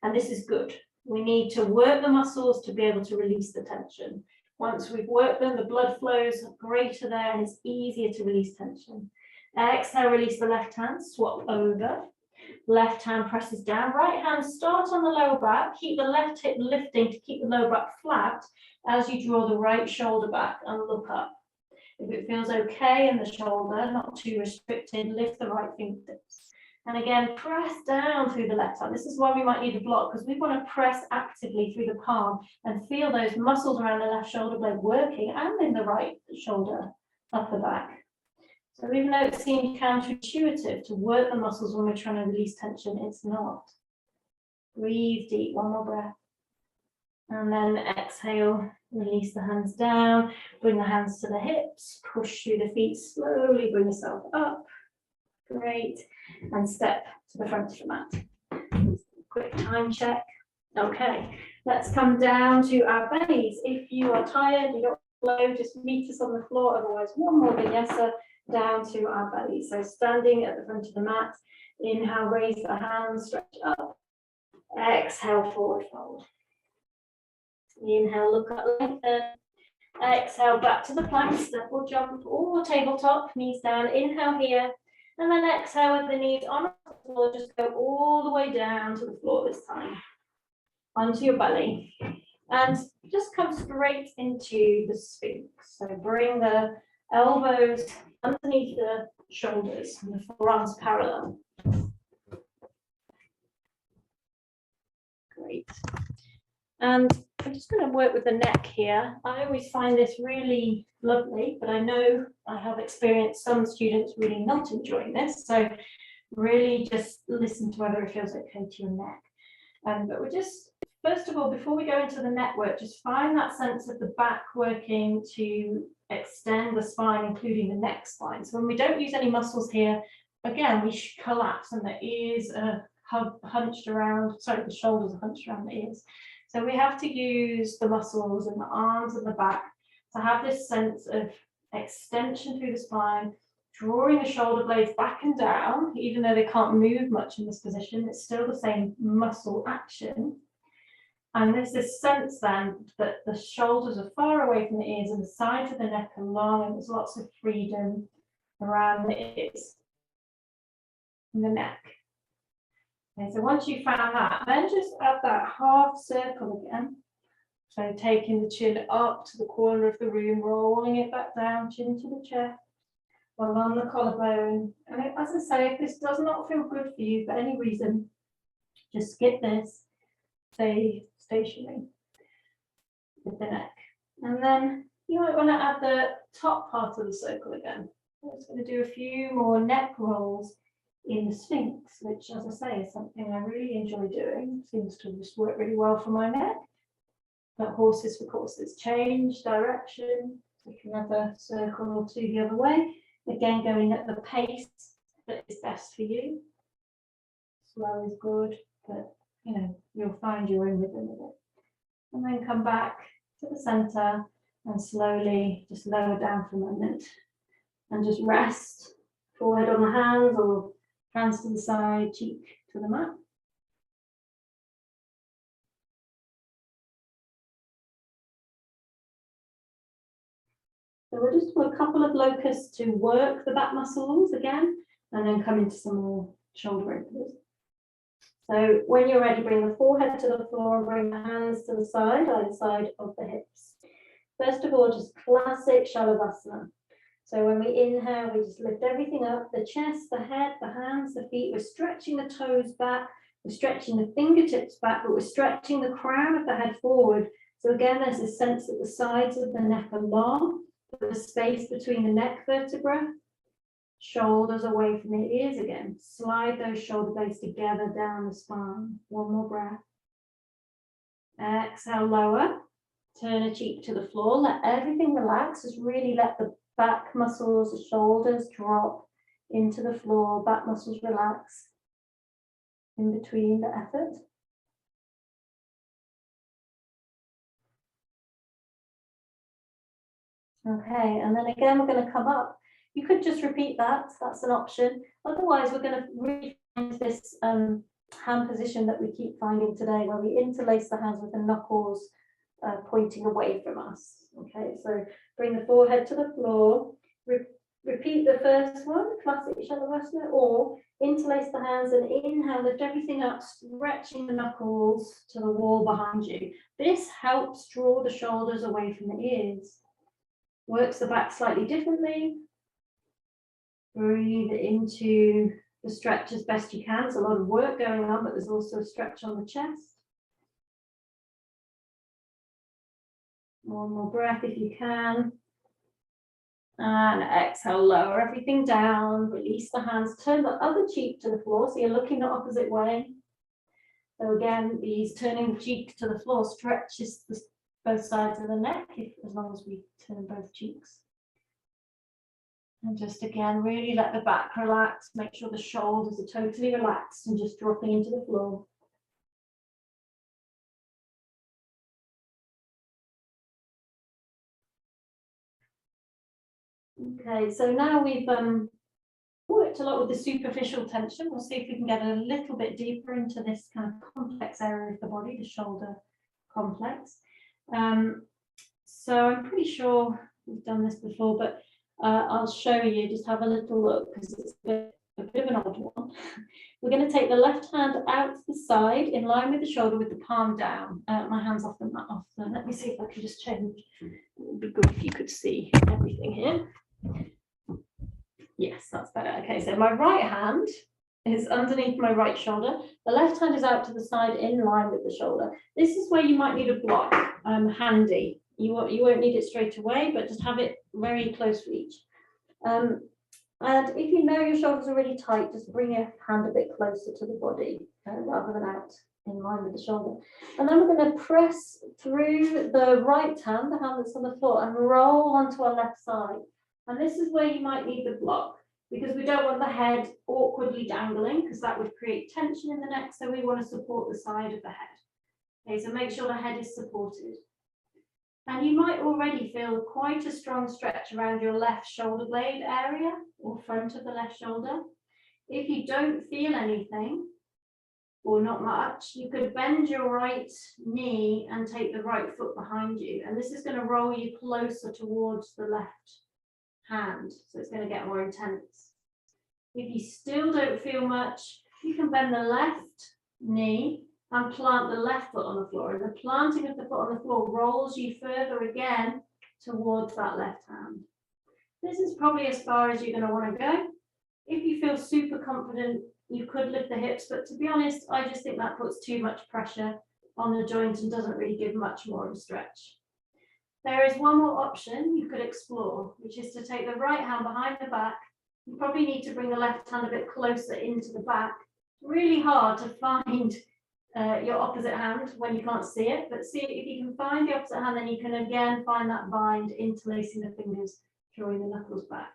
And this is good. We need to work the muscles to be able to release the tension. Once we've worked them, the blood flows greater there and it's easier to release tension. Exhale, release the left hand, swap over. Left hand presses down, right hand start on the lower back, keep the left hip lifting to keep the lower back flat as you draw the right shoulder back and look up. If it feels okay in the shoulder, not too restricted, lift the right fingertips. And again, press down through the left hand. This is why we might need a block, because we want to press actively through the palm and feel those muscles around the left shoulder blade working and in the right shoulder upper back. So even though it seems counterintuitive to work the muscles when we're trying to release tension, it's not. Breathe deep, one more breath. And then exhale, release the hands down, bring the hands to the hips, push through the feet slowly, bring yourself up. Great. And step to the front of the mat. Quick time check. Okay, let's come down to our bellies. If you are tired, you don't flow, just meet us on the floor. Otherwise, one more vinyasa down to our belly. So standing at the front of the mat, inhale, raise the hands, stretch up. Exhale, forward fold. Inhale, look up, lengthen. Exhale, back to the plank, step or jump or tabletop, knees down. Inhale here, and then exhale with the knees on the floor. Just go all the way down to the floor this time, onto your belly, and just come straight into the Sphinx. So bring the elbows underneath the shoulders and the forearms parallel. Great. And I'm just going to work with the neck here. I always find this really lovely, but I know I have experienced some students really not enjoying this. So really just listen to whether it feels okay to your neck. But we're just, first of all, before we go into the neck work, just find that sense of the back working to extend the spine, including the neck spine. So when we don't use any muscles here, again, we should collapse and the ears are hunched around, sorry, the shoulders are hunched around the ears. So we have to use the muscles in the arms and the back to have this sense of extension through the spine, drawing the shoulder blades back and down. Even though they can't move much in this position, it's still the same muscle action. And there's this sense then that the shoulders are far away from the ears and the sides of the neck are long, and there's lots of freedom around the ears and the neck. Okay, so once you've found that, then just add that half circle again. So taking the chin up to the corner of the room, rolling it back down, chin to the chest, along the collarbone. And as I say, if this does not feel good for you for any reason, just skip this, stay stationary with the neck. And then you might want to add the top part of the circle again. I'm just going to do a few more neck rolls in the Sphinx, which, as I say, is something I really enjoy doing. Seems to just work really well for my neck. But horses for courses. Change direction, take another circle or two the other way. Again, going at the pace that is best for you. Slow is good, but you know, you'll find your own rhythm with it. And then come back to the center and slowly just lower down for a moment and just rest, forehead on the hands or hands to the side, cheek to the mat. So we'll just do a couple of locusts to work the back muscles again, and then come into some more shoulder openers. So when you're ready, bring the forehead to the floor and bring the hands to the side, either side of the hips. First of all, just classic Shavasana. So when we inhale, we just lift everything up, the chest, the head, the hands, the feet. We're stretching the toes back, we're stretching the fingertips back, but we're stretching the crown of the head forward. So again, there's this sense that the sides of the neck are long, the space between the neck vertebra, shoulders away from the ears again. Slide those shoulder blades together down the spine. One more breath. Exhale, lower. Turn a cheek to the floor. Let everything relax. Just really let the back muscles, the shoulders drop into the floor. Back muscles relax in between the effort. Okay, and then again, we're going to come up. You could just repeat that. That's an option. Otherwise, we're going to really find this hand position that we keep finding today, where we interlace the hands with the knuckles pointing away from us. Okay, so bring the forehead to the floor. Repeat the first one, classic Shavasana, or interlace the hands and inhale, lift everything up, stretching the knuckles to the wall behind you. This helps draw the shoulders away from the ears. Works the back slightly differently. Breathe into the stretch as best you can. There's a lot of work going on, but there's also a stretch on the chest. One more breath if you can. And exhale, lower everything down, release the hands, turn the other cheek to the floor, so you're looking the opposite way. So again, these turning the cheek to the floor stretches both sides of the neck, as long as we turn both cheeks. And just again, really let the back relax. Make sure the shoulders are totally relaxed and just dropping into the floor. Okay, so now we've worked a lot with the superficial tension. We'll see if we can get a little bit deeper into this kind of complex area of the body, the shoulder complex. So I'm pretty sure we've done this before, but I'll show you, just have a little look because it's a bit of an odd one. We're going to take the left hand out to the side in line with the shoulder with the palm down. My hand's off the mat. Let me see if I can just change. It would be good if you could see everything here. Yes, that's better. Okay, so my right hand is underneath my right shoulder. The left hand is out to the side in line with the shoulder. This is where you might need a block handy. You won't need it straight away, but just have it very close reach. And if you know your shoulders are really tight, just bring your hand a bit closer to the body rather than out in line with the shoulder. And then we're going to press through the right hand, the hand that's on the floor, and roll onto our left side. And this is where you might need the block, because we don't want the head awkwardly dangling, because that would create tension in the neck. So we want to support the side of the head. Okay, so make sure the head is supported. And you might already feel quite a strong stretch around your left shoulder blade area or front of the left shoulder. If you don't feel anything, or not much, you could bend your right knee and take the right foot behind you. And this is going to roll you closer towards the left hand. So it's going to get more intense. If you still don't feel much, you can bend the left knee and plant the left foot on the floor. And the planting of the foot on the floor rolls you further again towards that left hand. This is probably as far as you're going to want to go. If you feel super confident, you could lift the hips, but to be honest, I just think that puts too much pressure on the joint and doesn't really give much more of a stretch. There is one more option you could explore, which is to take the right hand behind the back. You probably need to bring the left hand a bit closer into the back. Really hard to find your opposite hand when you can't see it, but see if you can find the opposite hand, then you can again find that bind, interlacing the fingers, drawing the knuckles back.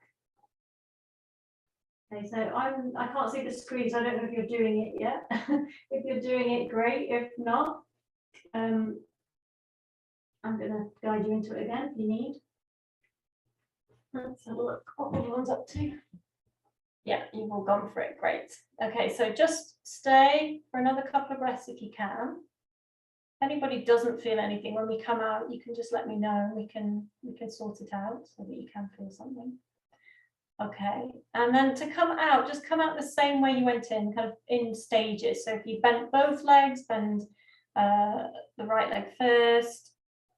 Okay, so I can't see the screen, so I don't know if you're doing it yet. If you're doing it, great. If not, I'm going to guide you into it again if you need. Let's have a look what everyone's up to. Yeah, you've all gone for it. Great. Okay, so just stay for another couple of breaths if you can. If anybody doesn't feel anything, when we come out, you can just let me know and we can sort it out so that you can feel something. Okay, and then to come out, just come out the same way you went in, kind of in stages. So if you bent both legs, bend the right leg first,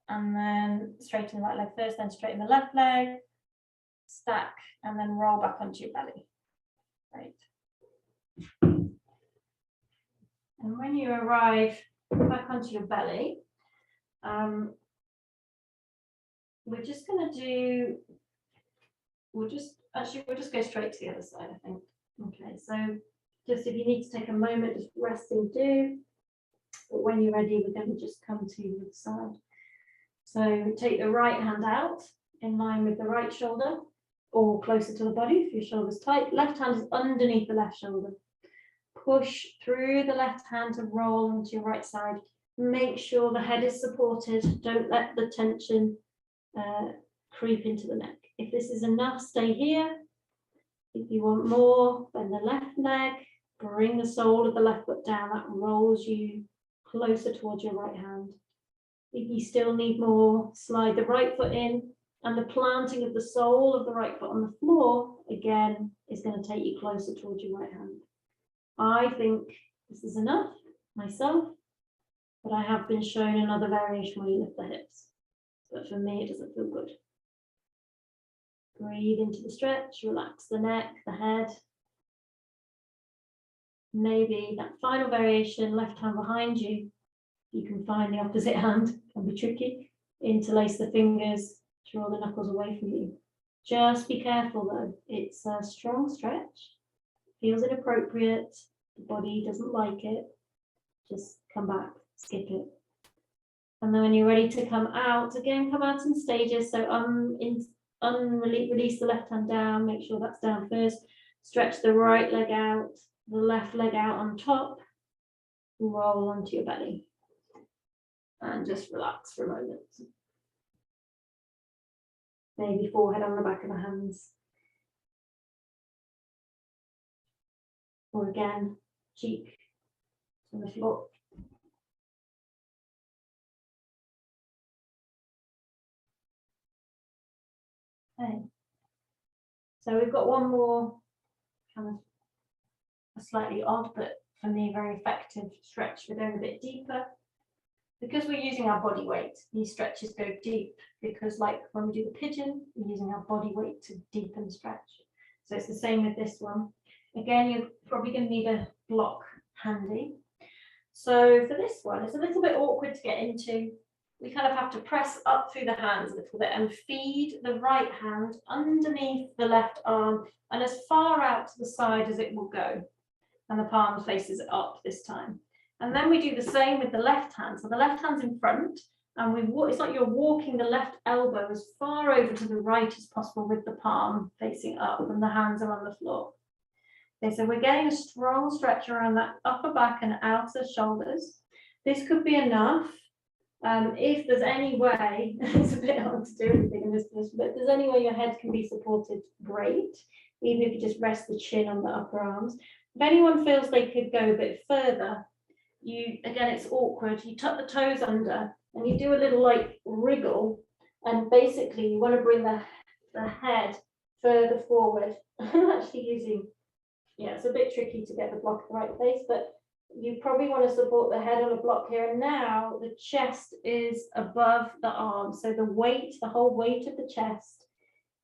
and then straighten the right leg first, then straighten the left leg, stack, and then roll back onto your belly. Right. And when you arrive back onto your belly, we're just going to do, we'll just go straight to the other side, I think. Okay, so just if you need to take a moment, just resting, do. But when you're ready, we're going to just come to the other side. So take the right hand out in line with the right shoulder or closer to the body if your shoulder's tight. Left hand is underneath the left shoulder. Push through the left hand to roll onto your right side. Make sure the head is supported. Don't let the tension creep into the neck. If this is enough, stay here. If you want more, bend the left leg, bring the sole of the left foot down. That rolls you closer towards your right hand. If you still need more, slide the right foot in, and the planting of the sole of the right foot on the floor, again, is going to take you closer towards your right hand. I think this is enough myself, but I have been shown another variation where you lift the hips. But for me, it doesn't feel good. Breathe into the stretch, relax the neck, the head. Maybe that final variation, left hand behind you, you can find the opposite hand, can be tricky. Interlace the fingers, draw the knuckles away from you. Just be careful though, it's a strong stretch, feels inappropriate, the body doesn't like it, just come back, skip it. And then when you're ready to come out, again, come out in stages. So release the left hand down, make sure that's down first, stretch the right leg out, the left leg out on top, roll onto your belly, and just relax for a moment. Maybe forehead on the back of the hands. Or again, cheek on the floor. Okay. So we've got one more kind of a slightly odd, but for me very effective stretch. We're going a bit deeper. Because we're using our body weight, these stretches go deep because like when we do the pigeon, we're using our body weight to deepen stretch. So it's the same with this one. Again, you're probably going to need a block handy. So for this one, it's a little bit awkward to get into. We kind of have to press up through the hands a little bit and feed the right hand underneath the left arm and as far out to the side as it will go. And the palm faces up this time. And then we do the same with the left hand. So the left hand's in front and it's like you're walking the left elbow as far over to the right as possible with the palm facing up and the hands are on the floor. Okay, so we're getting a strong stretch around that upper back and outer shoulders. This could be enough. If there's any way, it's a bit hard to do anything in this position, but if there's any way your head can be supported, great. Even if you just rest the chin on the upper arms. If anyone feels they could go a bit further, again, it's awkward. You tuck the toes under and you do a little like wriggle. And basically you want to bring the head further forward. I'm actually using, it's a bit tricky to get the block at the right place, but you probably want to support the head on a block here. And now the chest is above the arm. So the whole weight of the chest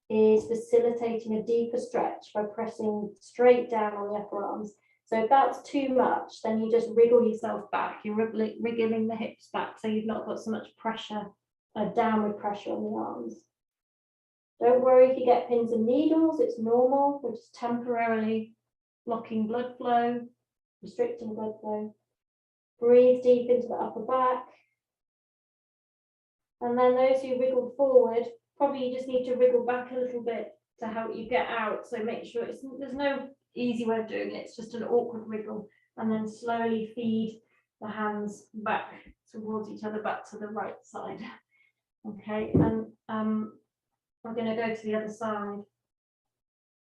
is facilitating a deeper stretch by pressing straight down on the upper arms. So if that's too much, then you just wriggle yourself back. You're wriggling the hips back so you've not got so much pressure, downward pressure on the arms. Don't worry if you get pins and needles, it's normal. We're just temporarily blocking blood flow, restricting blood flow. Breathe deep into the upper back. And then those who wriggle forward, probably you just need to wriggle back a little bit to help you get out. So make sure there's no easy way of doing it. It's just an awkward wriggle. And then slowly feed the hands back towards each other, back to the right side. Okay, and we're going to go to the other side.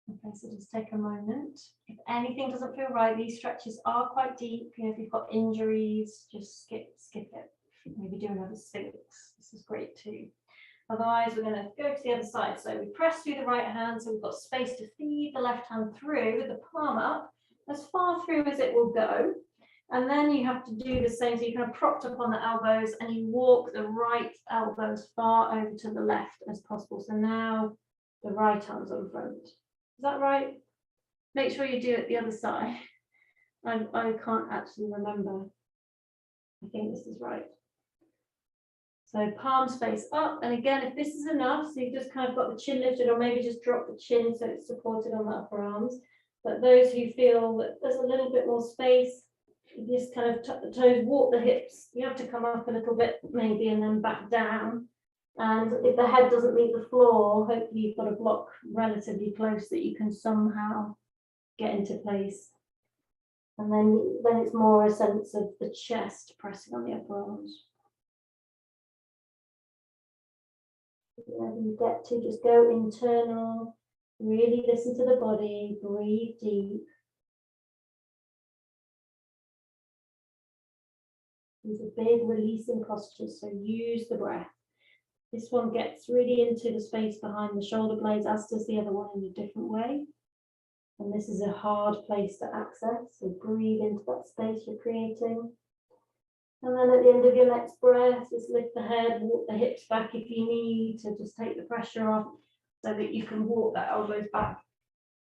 Okay, so just take a moment. If anything doesn't feel right, these stretches are quite deep. If you've got injuries, just skip it. Maybe do another sphinx. This is great too. Otherwise, we're going to go to the other side. So we press through the right hand, so we've got space to feed the left hand through with the palm up, as far through as it will go. And then you have to do the same. So you're kind of propped up on the elbows and you walk the right elbow as far over to the left as possible. So now the right arm's on front. Is that right? Make sure you do it the other side. I can't actually remember. I think this is right. So palms face up, and again, if this is enough, so you've just kind of got the chin lifted, or maybe just drop the chin so it's supported on the upper arms. But those who feel that there's a little bit more space, you just kind of tuck the toes, walk the hips. You have to come up a little bit maybe, and then back down. And if the head doesn't meet the floor, hopefully you've got a block relatively close that you can somehow get into place. And then it's more a sense of the chest pressing on the upper arms. Wherever you get to, just go internal, really listen to the body, breathe deep. These are big releasing postures, so use the breath. This one gets really into the space behind the shoulder blades, as does the other one in a different way. And this is a hard place to access, so breathe into that space you're creating. And then at the end of your next breath, just lift the head, walk the hips back if you need to, just take the pressure off so that you can walk the elbows back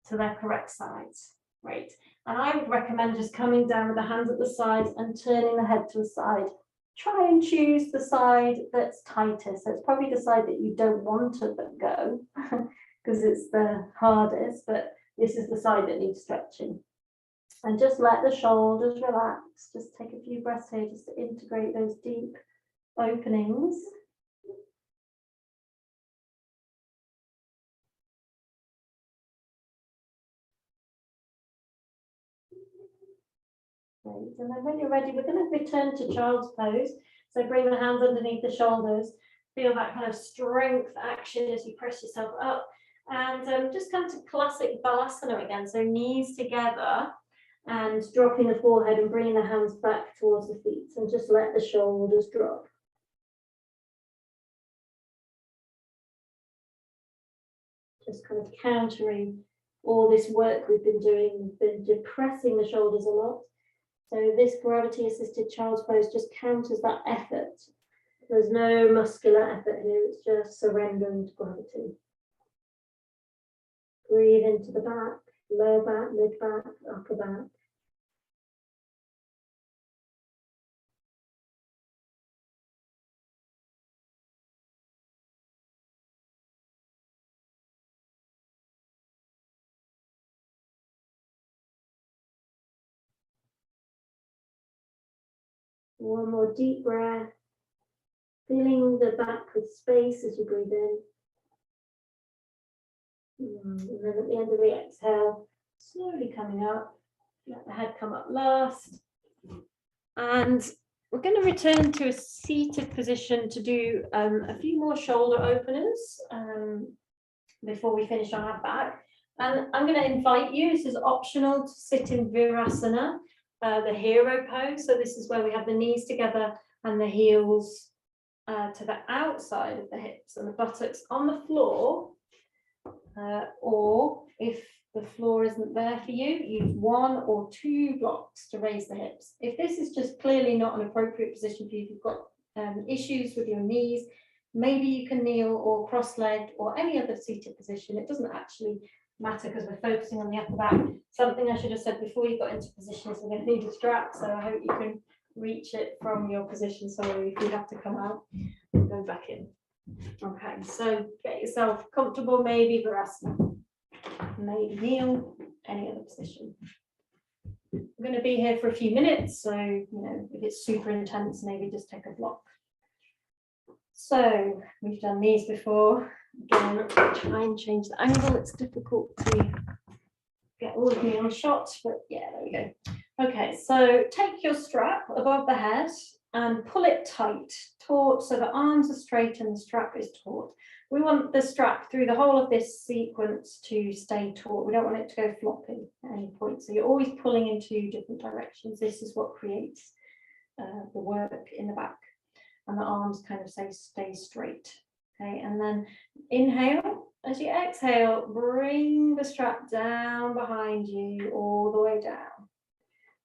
to their correct sides. Great. And I would recommend just coming down with the hands at the sides and turning the head to the side. Try and choose the side that's tightest. So it's probably the side that you don't want to let go because it's the hardest, but this is the side that needs stretching. And just let the shoulders relax. Just take a few breaths here just to integrate those deep openings. Great. And then when you're ready, we're going to return to child's pose. So bring the hands underneath the shoulders. Feel that kind of strength action as you press yourself up. And just come to classic balasana again. So knees together and dropping the forehead and bringing the hands back towards the feet. And just let the shoulders drop. Just kind of countering all this work we've been doing. We've been depressing the shoulders a lot. So this gravity-assisted child's pose just counters that effort. There's no muscular effort here, it's just surrendering to gravity. Breathe into the back, lower back, mid back, upper back. One more deep breath, filling the back with space as you breathe in. And then at the end of the exhale, slowly coming up, let the head come up last. And we're going to return to a seated position to do a few more shoulder openers before we finish on our back. And I'm going to invite you, this is optional, to sit in Virasana, the hero pose. So this is where we have the knees together and the heels to the outside of the hips and the buttocks on the floor. Or if the floor isn't there for you, use 1 or 2 blocks to raise the hips. If this is just clearly not an appropriate position for you, if you've got issues with your knees, maybe you can kneel or cross-legged or any other seated position. It doesn't actually matter because we're focusing on the upper back. Something I should have said before you got into position is we're going to need a strap, so I hope you can reach it from your position. Sorry if you have to come out and go back in. Okay, so get yourself comfortable, maybe Virasana, maybe kneel, any other position. We're going to be here for a few minutes, so if it's super intense, maybe just take a block. So we've done these before. Again, try and change the angle. It's difficult to get all of me on shot, but yeah, there we go. Okay, so take your strap above the head and pull it tight, taut, so the arms are straight and the strap is taut. We want the strap through the whole of this sequence to stay taut. We don't want it to go floppy at any point. So you're always pulling in 2 different directions. This is what creates the work in the back. And the arms kind of stay straight. Okay, and then inhale. As you exhale, bring the strap down behind you, all the way down.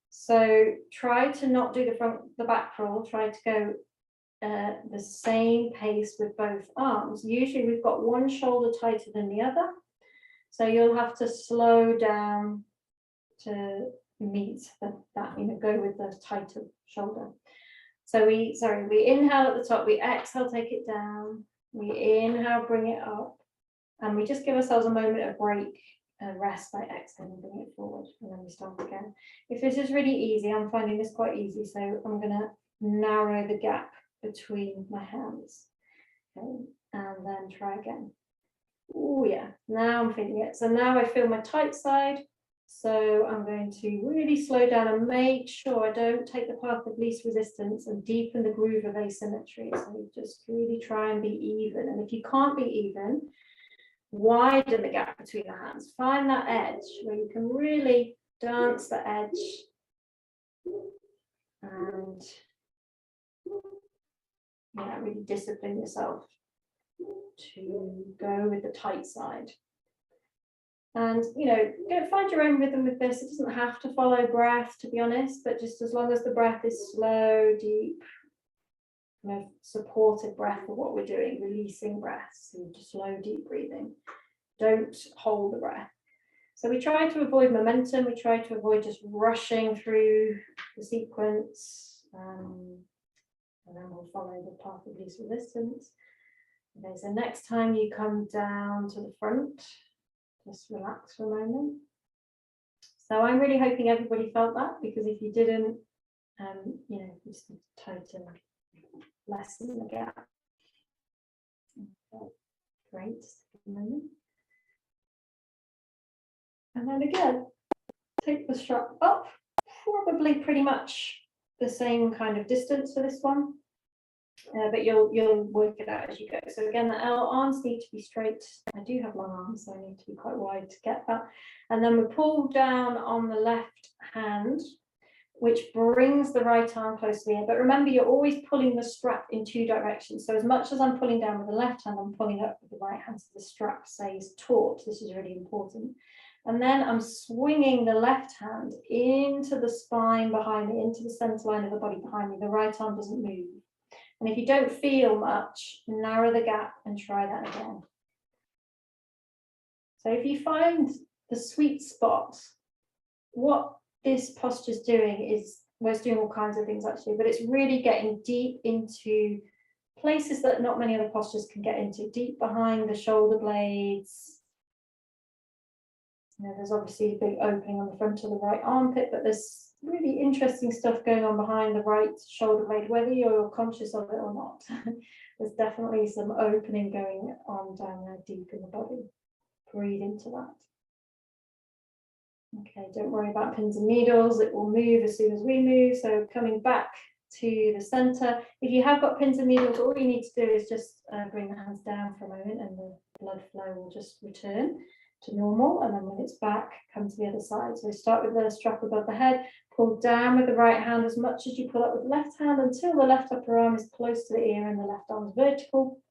So try to not do the back roll, try to go the same pace with both arms. Usually we've got one shoulder tighter than the other. So you'll have to slow down to meet that, go with the tighter shoulder. So we inhale at the top, we exhale, take it down, we inhale, bring it up, and we just give ourselves a moment of break and rest by exhaling, bring it forward, and then we start again. If this is really easy, I'm finding this quite easy, so I'm going to narrow the gap between my hands. Okay, and then try again. Oh yeah, now I'm feeling it. So now I feel my tight side. So I'm going to really slow down and make sure I don't take the path of least resistance and deepen the groove of asymmetry. So just really try and be even. And if you can't be even, widen the gap between the hands. Find that edge where you can really dance the edge and really discipline yourself to go with the tight side. And go find your own rhythm with this. It doesn't have to follow breath, to be honest, but just as long as the breath is slow, deep, supported breath for what we're doing, releasing breaths, so just slow, deep breathing. Don't hold the breath. So we try to avoid momentum. We try to avoid just rushing through the sequence, and then we'll follow the path of least resistance. Okay, so next time you come down to the front, just relax for a moment. So I'm really hoping everybody felt that, because if you didn't, just tighten, lessen the gap. Okay, great, just a moment. And then again, take the strap up, probably pretty much the same kind of distance for this one. But you'll work it out as you go. So again, our arms need to be straight. I do have long arms, so I need to be quite wide to get that. And then we pull down on the left hand, which brings the right arm close to the ear. But remember, you're always pulling the strap in 2 directions. So as much as I'm pulling down with the left hand, I'm pulling up with the right hand, so the strap stays taut. This is really important. And then I'm swinging the left hand into the spine behind me, into the center line of the body behind me. The right arm doesn't move. And if you don't feel much, narrow the gap and try that again. So if you find the sweet spot, what this posture is doing is, well, it's doing all kinds of things actually, but it's really getting deep into places that not many other postures can get into, deep behind the shoulder blades. You know, there's obviously a big opening on the front of the right armpit, but there's really interesting stuff going on behind the right shoulder blade, whether you're conscious of it or not. There's definitely some opening going on down there deep in the body. Breathe into that. Okay, don't worry about pins and needles. It will move as soon as we move. So coming back to the center. If you have got pins and needles, all you need to do is just bring the hands down for a moment and the blood flow will just return to normal. And then when it's back, come to the other side. So we start with the strap above the head, pull down with the right hand as much as you pull up with the left hand until the left upper arm is close to the ear and the left arm is vertical.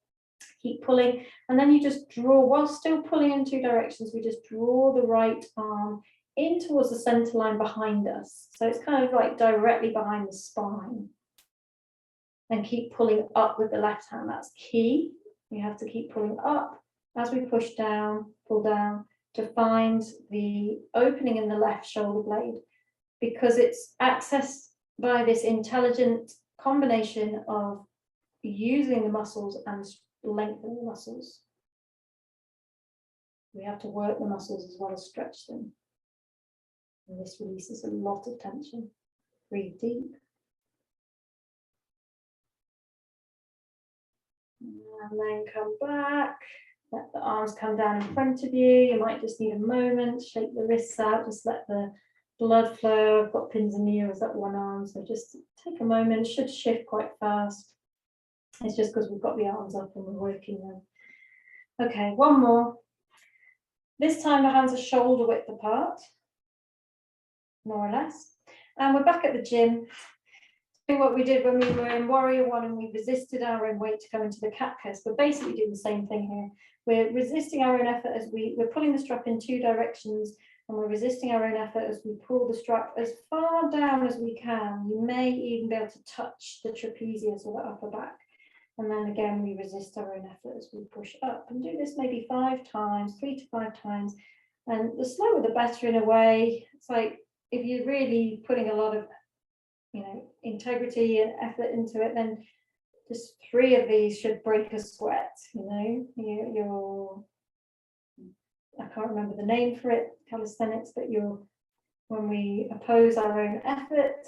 Keep pulling, and then you just draw, while still pulling in 2 directions, we just draw the right arm in towards the center line behind us. So it's kind of like directly behind the spine. And keep pulling up with the left hand. That's key. You have to keep pulling up as we push down, pull down to find the opening in the left shoulder blade, because it's accessed by this intelligent combination of using the muscles and lengthening the muscles. We have to work the muscles as well as stretch them. And this releases a lot of tension. Breathe deep. And then come back. Let the arms come down in front of you. You might just need a moment. Shake the wrists out. Just let the blood flow. I've got pins and needles at one arm, so just take a moment. Should shift quite fast. It's just because we've got the arms up and we're working them. Okay, one more. This time the hands are shoulder width apart, more or less. And we're back at the gym. Doing what we did when we were in Warrior One and we resisted our own weight to come into the cat curse. We're basically doing the same thing here. We're resisting our own effort as we're pulling the strap in 2 directions, and we're resisting our own effort as we pull the strap as far down as we can. You may even be able to touch the trapezius or the upper back. And then again, we resist our own effort as we push up, and do this maybe 5 times, 3 to 5 times. And the slower the better in a way. It's like if you're really putting a lot of, integrity and effort into it, then just 3 of these should break a sweat. You're I can't remember the name for it, calisthenics, but when we oppose our own effort,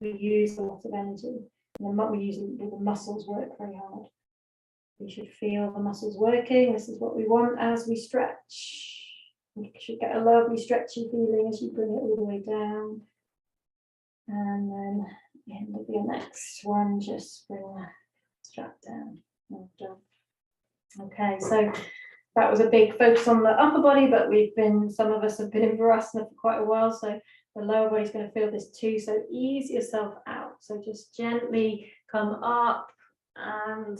we use a lot of energy. And the muscles work very hard. We should feel the muscles working. This is what we want as we stretch. You should get a lovely stretchy feeling as you bring it all the way down. And then at the end of your next one, just bring the strap down. Well done. Okay, so that was a big focus on the upper body, but some of us have been in Virasana for quite a while, so the lower body's going to feel this too. So ease yourself out. So just gently come up, and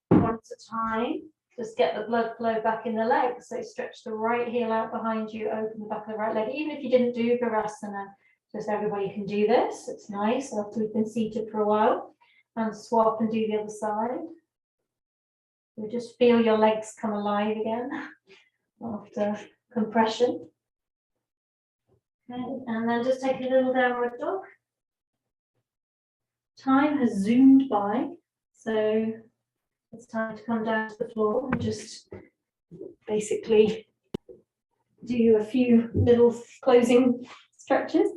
one at a time, just get the blood flow back in the legs. So stretch the right heel out behind you, open the back of the right leg. Even if you didn't do Virasana, just everybody can do this. It's nice after we've been seated for a while. And swap and do the other side. You just feel your legs come alive again after compression. Okay, and then just take a little downward dog. Time has zoomed by, so it's time to come down to the floor and just basically do a few little closing stretches.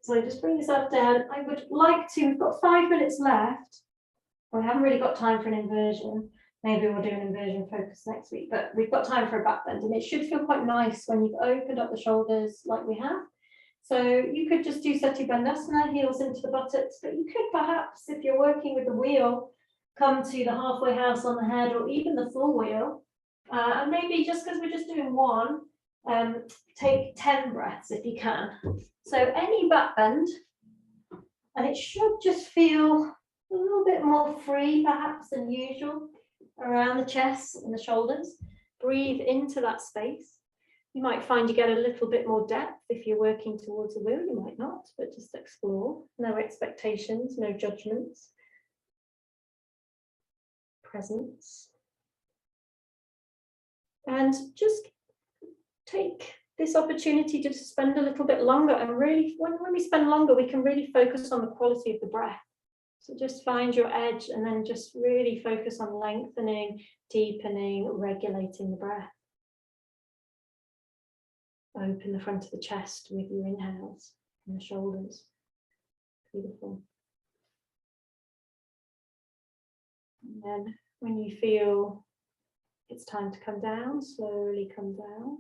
So just bring yourself down. I would like to, we've got 5 minutes left. We haven't really got time for an inversion. Maybe we'll do an inversion focus next week, but we've got time for a back bend, and it should feel quite nice when you've opened up the shoulders like we have. So you could just do Seti Bandhasana, heels into the buttocks, but you could perhaps, if you're working with the wheel, come to the halfway house on the head or even the full wheel. And maybe just because we're just doing one, take 10 breaths if you can. So any back bend, and it should just feel a little bit more free perhaps than usual around the chest and the shoulders. Breathe into that space. You might find you get a little bit more depth if you're working towards a wheel, you might not, but just explore. No expectations, no judgments. Presence. And just take this opportunity to spend a little bit longer, and really, when we spend longer, we can really focus on the quality of the breath. So just find your edge and then just really focus on lengthening, deepening, regulating the breath. Open the front of the chest with your inhales and the shoulders. Beautiful. And then when you feel it's time to come down, slowly come down.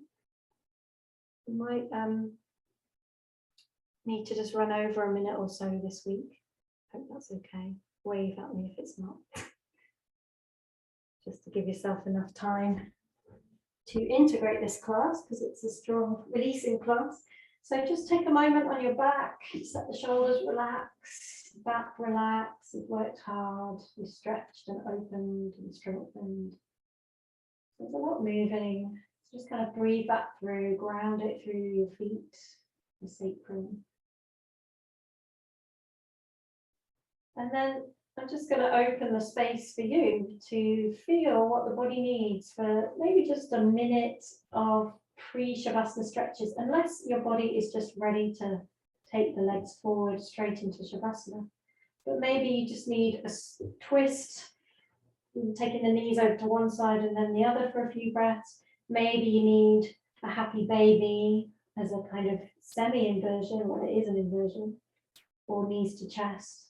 You might need to just run over a minute or so this week. Hope that's okay. Wave at me if it's not. Just to give yourself enough time to integrate this class, because it's a strong releasing class. So just take a moment on your back, let the shoulders relax, back relax. You've worked hard, you've stretched and opened and strengthened. There's a lot moving. So just kind of breathe that through, ground it through your feet, the sacrum. And then I'm just going to open the space for you to feel what the body needs for maybe just a minute of pre-Shavasana stretches, unless your body is just ready to take the legs forward straight into Shavasana. But maybe you just need a twist, taking the knees over to one side and then the other for a few breaths. Maybe you need a happy baby as a kind of semi-inversion, when it is an inversion, or knees to chest.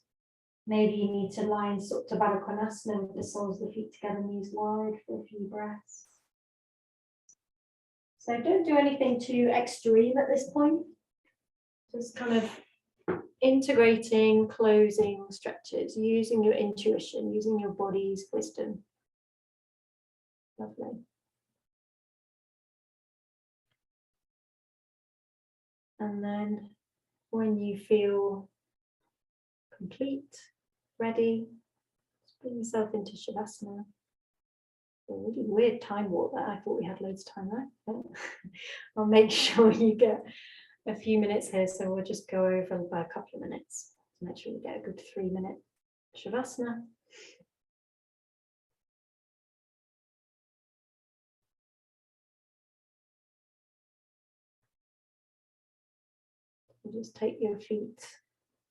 Maybe you need to lie in Supta Baddha Konasana with the soles of the feet together, knees wide for a few breaths. So don't do anything too extreme at this point. Just kind of integrating, closing stretches, using your intuition, using your body's wisdom. Lovely. And then when you feel complete, ready, just bring yourself into Shavasana. A really weird time warp there. I thought we had loads of time there, but I'll make sure you get a few minutes here, so we'll just go over by a couple of minutes to make sure you get a good 3-minute Shavasana. And just take your feet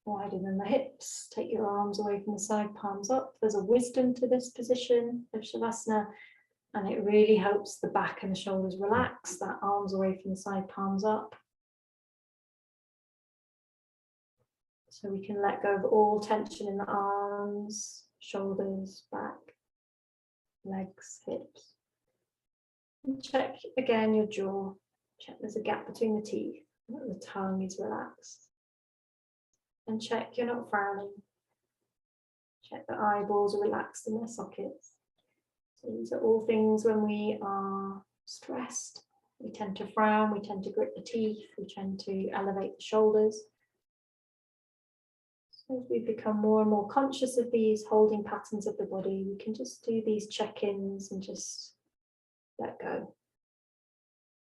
wider than the hips, take your arms away from the side, palms up. There's a wisdom to this position of Shavasana, and it really helps the back and the shoulders relax. That arms away from the side, palms up. So we can let go of all tension in the arms, shoulders, back, legs, hips. And check again your jaw. Check there's a gap between the teeth, that the tongue is relaxed. And check you're not frowning. Check the eyeballs are relaxed in their sockets. So these are all things when we are stressed. We tend to frown, we tend to grit the teeth, we tend to elevate the shoulders. So as we become more and more conscious of these holding patterns of the body, we can just do these check-ins and just let go.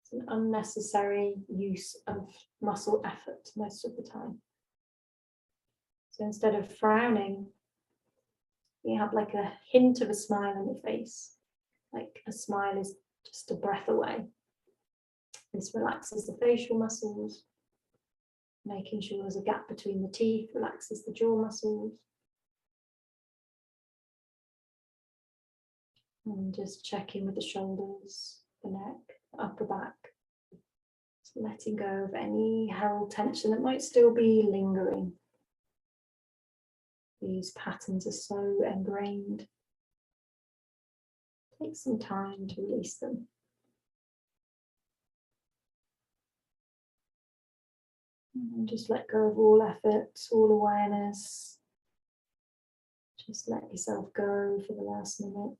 It's an unnecessary use of muscle effort most of the time. So instead of frowning, you have like a hint of a smile on your face. Like a smile is just a breath away. This relaxes the facial muscles, making sure there's a gap between the teeth, relaxes the jaw muscles. And just checking with the shoulders, the neck, the upper back. Just letting go of any held tension that might still be lingering. These patterns are so ingrained. Take some time to release them. And just let go of all efforts, all awareness. Just let yourself go for the last minute.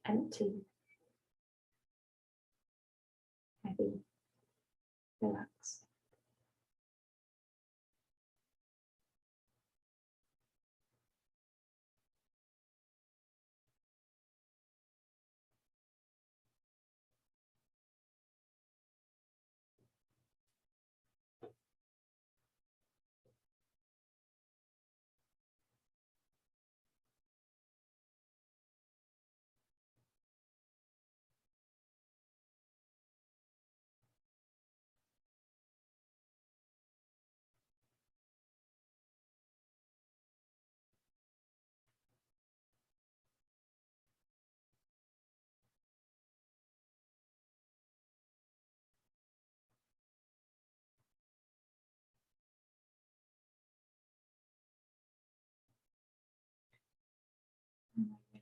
Empty, heavy, relax.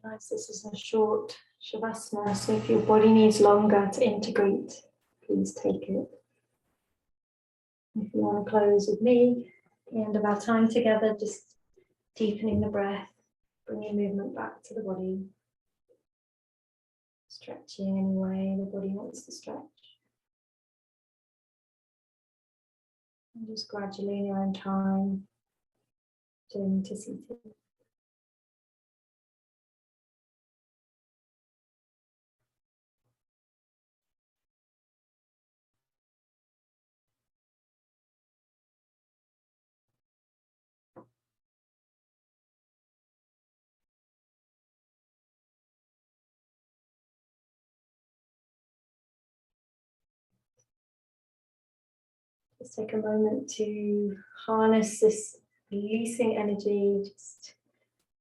Realize this is a short shavasana, so if your body needs longer to integrate, please take it. If you want to close with me, at the end of our time together, just deepening the breath, bringing movement back to the body, stretching any way the body wants to stretch. And just gradually in your own time, turning to seated. Just take a moment to harness this releasing energy, just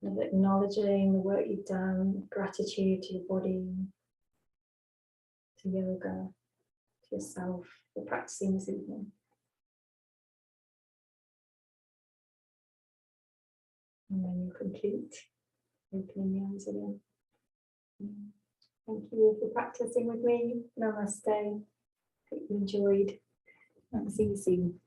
kind of acknowledging the work you've done, gratitude to your body, to yoga, to yourself for practicing this evening. And when you're complete, opening the eyes again. Thank you all for practicing with me. Namaste. Hope you enjoyed. And see you soon.